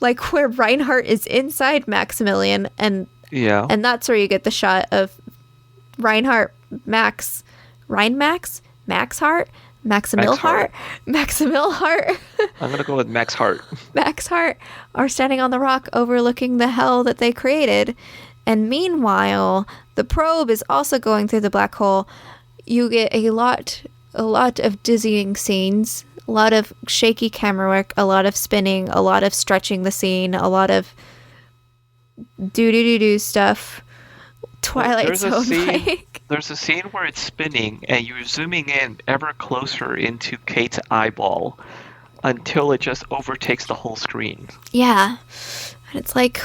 Like, where Reinhardt is inside Maximilian, and that's where you get the shot of Reinhardt, Max Hart. Maximilhart. I'm gonna go with Max Hart. Max Hart are standing on the rock overlooking the hell that they created, and meanwhile, the probe is also going through the black hole. You get a lot of dizzying scenes, a lot of shaky camera work, a lot of spinning, a lot of stretching the scene, a lot of do stuff. Twilight Zone. There's a scene where it's spinning and you're zooming in ever closer into Kate's eyeball until it just overtakes the whole screen. Yeah. And it's like,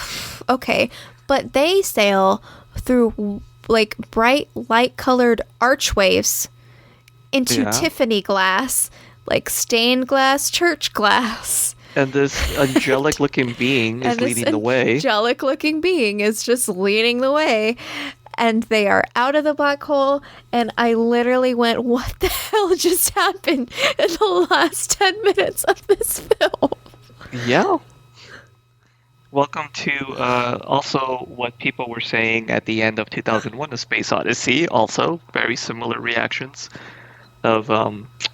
okay. But they sail through like bright light-colored archways into Tiffany glass, like stained glass church glass. And this angelic-looking being is leading the way. Angelic-looking being is just leading the way. And they are out of the black hole, and I literally went, what the hell just happened in the last 10 minutes of this film? Yeah. Welcome to also what people were saying at the end of 2001: A Space Odyssey. Also, very similar reactions of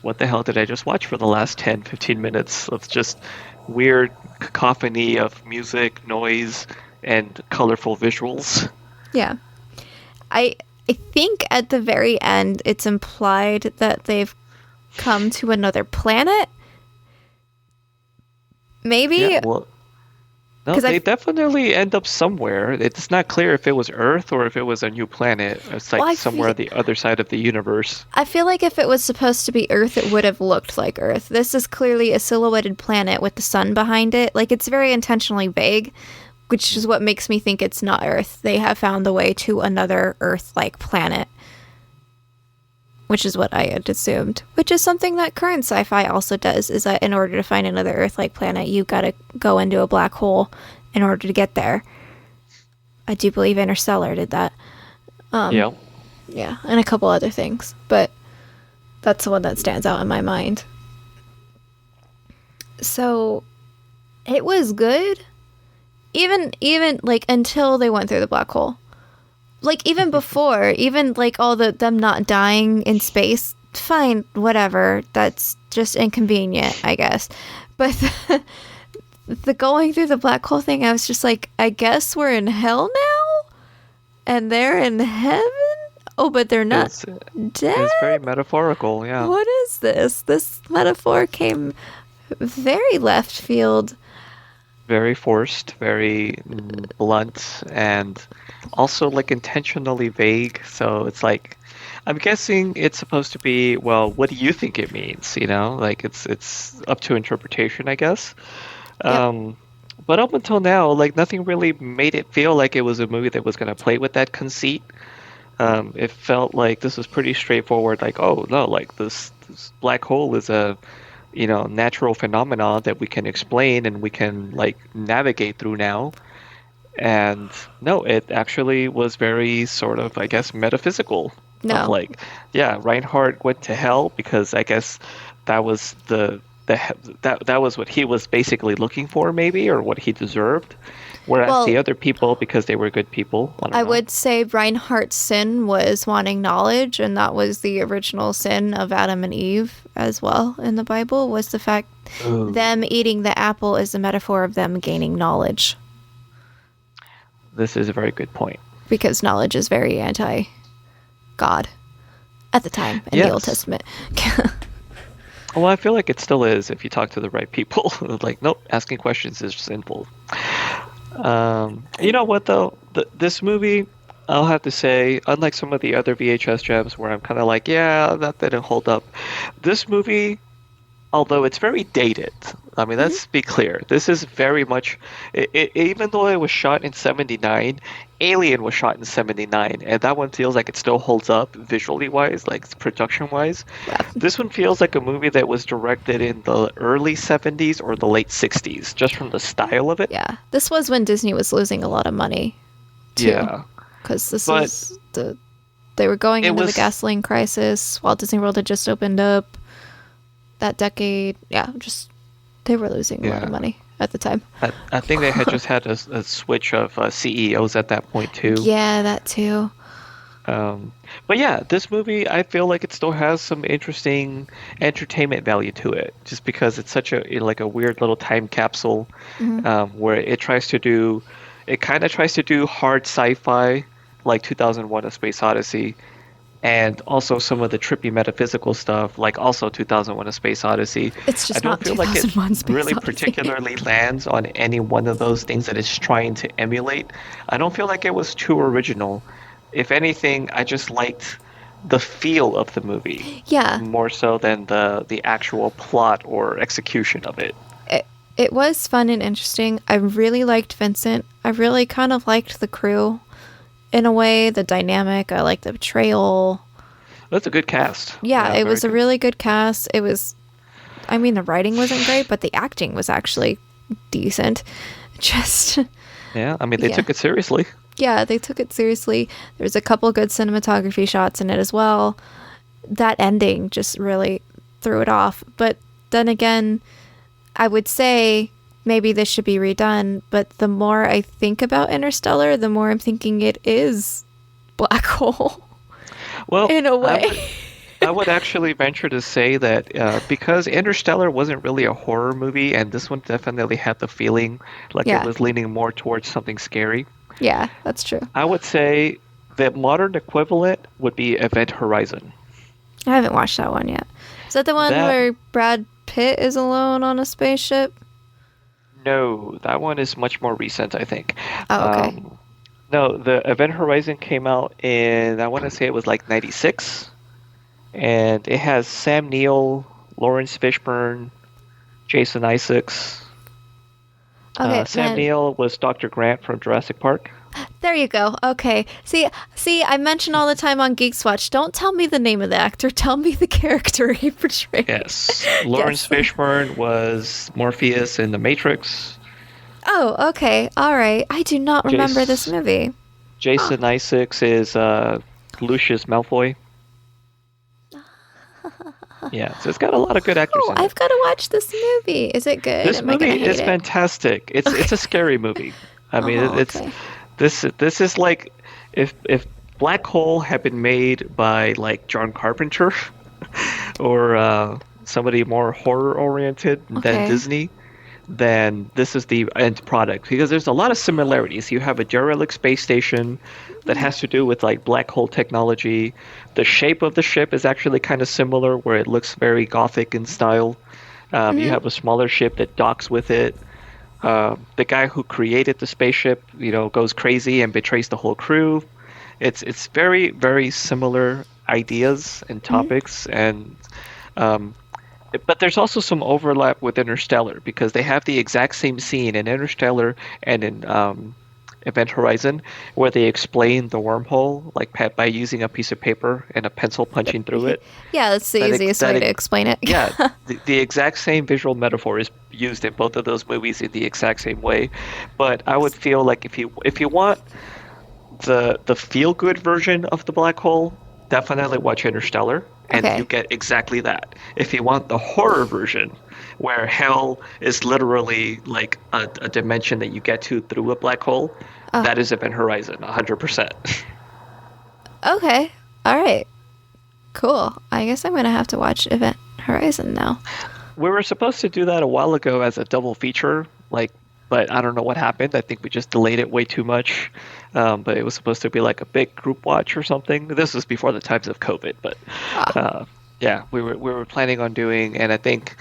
what the hell did I just watch for the last 10, 15 minutes of just weird cacophony of music, noise, and colorful visuals. Yeah. I think at the very end it's implied that they've come to another planet. Maybe? Yeah, well, no, they definitely end up somewhere. It's not clear if it was Earth or if it was a new planet. It's like somewhere on the other side of the universe. I feel like if it was supposed to be Earth, it would have looked like Earth. This is clearly a silhouetted planet with the sun behind it. Like, it's very intentionally vague, which is what makes me think it's not Earth. They have found the way to another Earth-like planet, which is what I had assumed, which is something that current sci-fi also does, is that in order to find another Earth-like planet, you gotta go into a black hole in order to get there. I do believe Interstellar did that. Yeah, and a couple other things, but that's the one that stands out in my mind. So, it was good. Even like until they went through the black hole. Like even before, even like all them not dying in space, fine, whatever. That's just inconvenient, I guess. But the going through the black hole thing, I was just like, I guess we're in hell now? And they're in heaven? Oh, but they're not dead? It's very metaphorical, yeah. What is this? This metaphor came very left field. Very forced, very blunt, and also like intentionally vague. So it's like, I'm guessing it's supposed to be, well, what do you think it means? You know, like it's up to interpretation, I guess. Yep. But up until now, like nothing really made it feel like it was a movie that was going to play with that conceit. It felt like this was pretty straightforward. Like, oh no, like this black hole is a natural phenomena that we can explain and we can like navigate through now. And no, it actually was very sort of, I guess, metaphysical. No. Like, yeah, Reinhardt went to hell because I guess that was the that was what he was basically looking for, maybe, or what he deserved. Whereas Well, the other people, because they were good people, I don't I know. would say Reinhardt's sin was wanting knowledge, and that was the original sin of Adam and Eve as well in the Bible, was the fact them eating the apple is a metaphor of them gaining knowledge. This is a very good point. Because knowledge is very anti-God at the time in the Old Yes. Testament. Well, I feel like it still is if you talk to the right people. Like, nope, asking questions is sinful. You know what, though? This movie, I'll have to say, unlike some of the other VHS gems where I'm kind of like, yeah, that didn't hold up. This movie, although it's very dated, I mean, let's be clear. This is very much, even though it was shot in 79, Alien was shot in 79, and that one feels like it still holds up visually wise, like production wise. This one feels like a movie that was directed in the early 70s or the late 60s, just from the style of it. Yeah. This was when Disney was losing a lot of money, too. Yeah. Because this But was they were going into the gasoline crisis while Disney World had just opened up that decade. Yeah, just they were losing a lot of money at the time. I think they had just had a switch of CEOs at that point too. Yeah, that too. But yeah, this movie, I feel like it still has some interesting entertainment value to it, just because it's such a like a weird little time capsule, where it kind of tries to do hard sci-fi, like 2001: A Space Odyssey, and also some of the trippy metaphysical stuff, like also 2001: A Space Odyssey. It's just I don't not feel like it 2001: Space really Odyssey. particularly lands on any one of those things that it's trying to emulate. I don't feel like it was too original. If anything, I just liked the feel of the movie. Yeah. More so than the actual plot or execution of it. It was fun and interesting. I really liked Vincent. I really kind of liked the crew in a way, the dynamic. I liked the betrayal. That's a good cast. Yeah, it was a good. really good cast. It was, I mean, the writing wasn't great, but the acting was actually decent. Just, Yeah, I mean, they Yeah. took it seriously. yeah, they took it seriously. There's a couple good cinematography shots in it as well. That ending just really threw it off. But then again, I would say maybe this should be redone, but the more I think about Interstellar, the more I'm thinking it is black hole Well, in a way. I would actually venture to say that because Interstellar wasn't really a horror movie, and this one definitely had the feeling like Yeah. it was leaning more towards something scary. Yeah, that's true. I would say the modern equivalent would be Event Horizon. I haven't watched that one yet. Is that the one That- where Brad Pitt is alone on a spaceship? No, that one is much more recent, I think. Oh, okay. No, the Event Horizon came out in, I want to say it was like 96. And it has Sam Neill, Lawrence Fishburne, Jason Isaacs. Okay, Sam then- Neill was Dr. Grant from Jurassic Park. There you go. Okay. See, I mention all the time on Geeks Watch, don't tell me the name of the actor. Tell me the character he portrayed. Yes. Lawrence Fishburne was Morpheus in The Matrix. Oh, okay. All right. I do not remember this Jace- movie. Jason Isaacs is Lucius Malfoy. Yeah, so it's got a lot of good actors Oh, in it. I've got to watch this movie. Is it good? This Am I gonna movie hate is it? fantastic. It's a scary movie. I mean, Oh, it's okay. this is like if Black Hole had been made by like John Carpenter or somebody more horror oriented than Okay. Disney, then this is the end product, because there's a lot of similarities. You have a derelict space station that has to do with like black hole technology. The shape of the ship is actually kind of similar, where it looks very gothic in style. You have a smaller ship that docks with it. The guy who created the spaceship, goes crazy and betrays the whole crew. It's very, very similar ideas and topics, and but there's also some overlap with Interstellar, because they have the exact same scene in Interstellar and in Event Horizon, where they explain the wormhole like by using a piece of paper and a pencil punching through it. Yeah, that's the That ex- easiest that way to ex- explain it. Yeah, the exact same visual metaphor is used in both of those movies in the exact same way. But I would feel like if you want the feel good version of the black hole, definitely watch Interstellar, and Okay. you get exactly that. If you want the horror version, where hell is literally like a dimension that you get to through a black hole, that is Event Horizon, 100%. Okay. All right. Cool. I guess I'm going to have to watch Event Horizon now. We were supposed to do that a while ago as a double feature, but I don't know what happened. I think we just delayed it way too much. But it was supposed to be like a big group watch or something. This was before the times of COVID, but yeah, we were planning on doing, and I think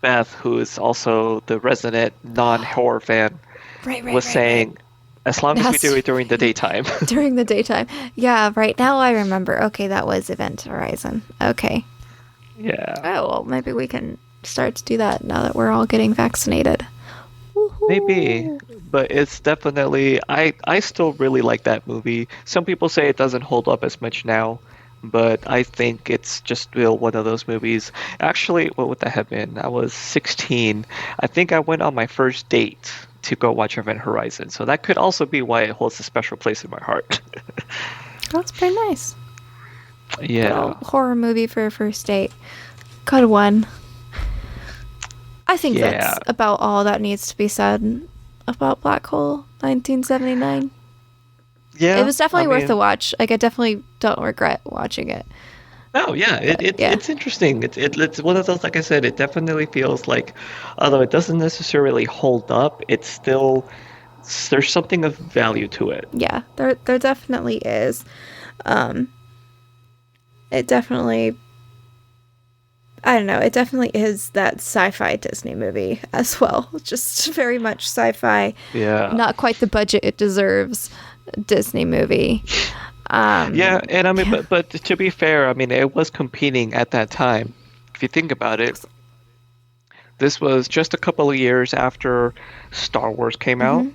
Beth, who is also the resident non-horror fan, was saying, as long as we do it during the daytime. During the daytime. Yeah, right. Now I remember. Okay, that was Event Horizon. Okay. Yeah. Oh, well, maybe we can start to do that now that we're all getting vaccinated. Woo-hoo. Maybe, but it's definitely, I still really like that movie. Some people say it doesn't hold up as much now, but I think it's just still one of those movies. Actually, what would that have been? I was 16. I think I went on my first date to go watch Event Horizon, so that could also be why it holds a special place in my heart. That's pretty nice. Yeah. Little horror movie for a first date. Good one. I think that's about all that needs to be said about Black Hole 1979. Yeah. It was definitely worth the watch. Like, I definitely don't regret watching it. Oh yeah, it's interesting. It's one of those, like I said, it definitely feels like, although it doesn't necessarily hold up, it's still, there's something of value to it. Yeah, there definitely is. It definitely, I don't know, it definitely is that sci-fi Disney movie as well. Just very much sci-fi. Yeah. Not quite the budget it deserves Disney movie. Yeah, and I mean, but to be fair, I mean, it was competing at that time. If you think about it, this was just a couple of years after Star Wars came out,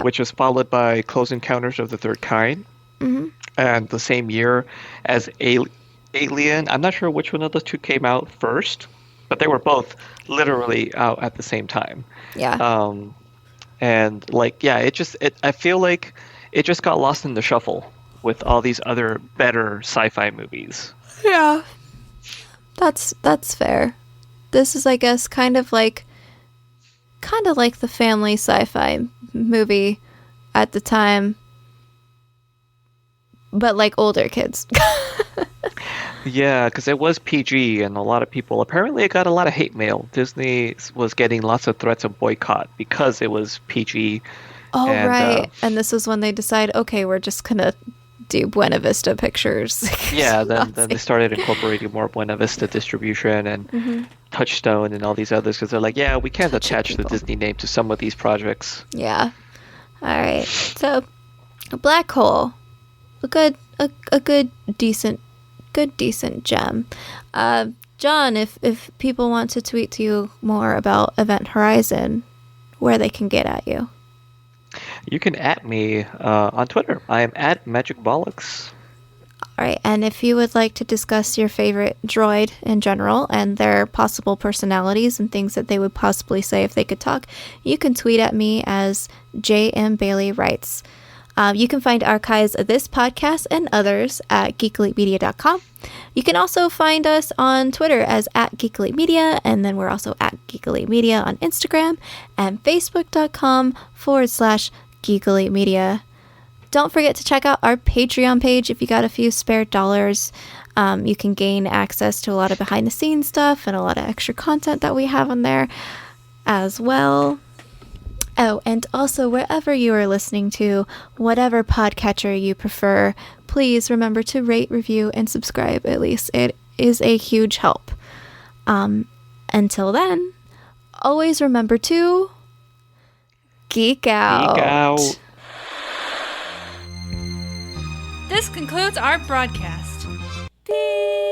which was followed by Close Encounters of the Third Kind, and the same year as Alien. I'm not sure which one of the two came out first, but they were both literally out at the same time. Yeah. And like, yeah, I feel like it just got lost in the shuffle with all these other better sci-fi movies. Yeah. That's fair. This is, I guess, kind of like the family sci-fi movie at the time, but like older kids. Yeah, because it was PG, and a lot of people, apparently it got a lot of hate mail. Disney was getting lots of threats of boycott because it was PG. Oh, right. And this is when they decide, okay, we're just going to do Buena Vista Pictures. Yeah, then they started incorporating more Buena Vista distribution and Touchstone and all these others, because they're like, yeah, we can't attach the Disney name to some of these projects. Yeah. All right. So, Black Hole, a good decent gem. John, if people want to tweet to you more about Event Horizon, where they can get at you. You can at me on Twitter. I am at MagicBollocks. All right, and if you would like to discuss your favorite droid in general and their possible personalities and things that they would possibly say if they could talk, you can tweet at me as JM Bailey Writes. You can find archives of this podcast and others at geekelitemedia.com. You can also find us on Twitter as at geekelitemedia, and then we're also at geekelitemedia on Instagram and facebook.com/geekelitemedia. Don't forget to check out our Patreon page if you got a few spare dollars. You can gain access to a lot of behind-the-scenes stuff and a lot of extra content that we have on there as well. Oh, and also, wherever you are listening to, whatever podcatcher you prefer, please remember to rate, review, and subscribe at least. It is a huge help. Until then, always remember to geek out. Geek out. This concludes our broadcast. Beep.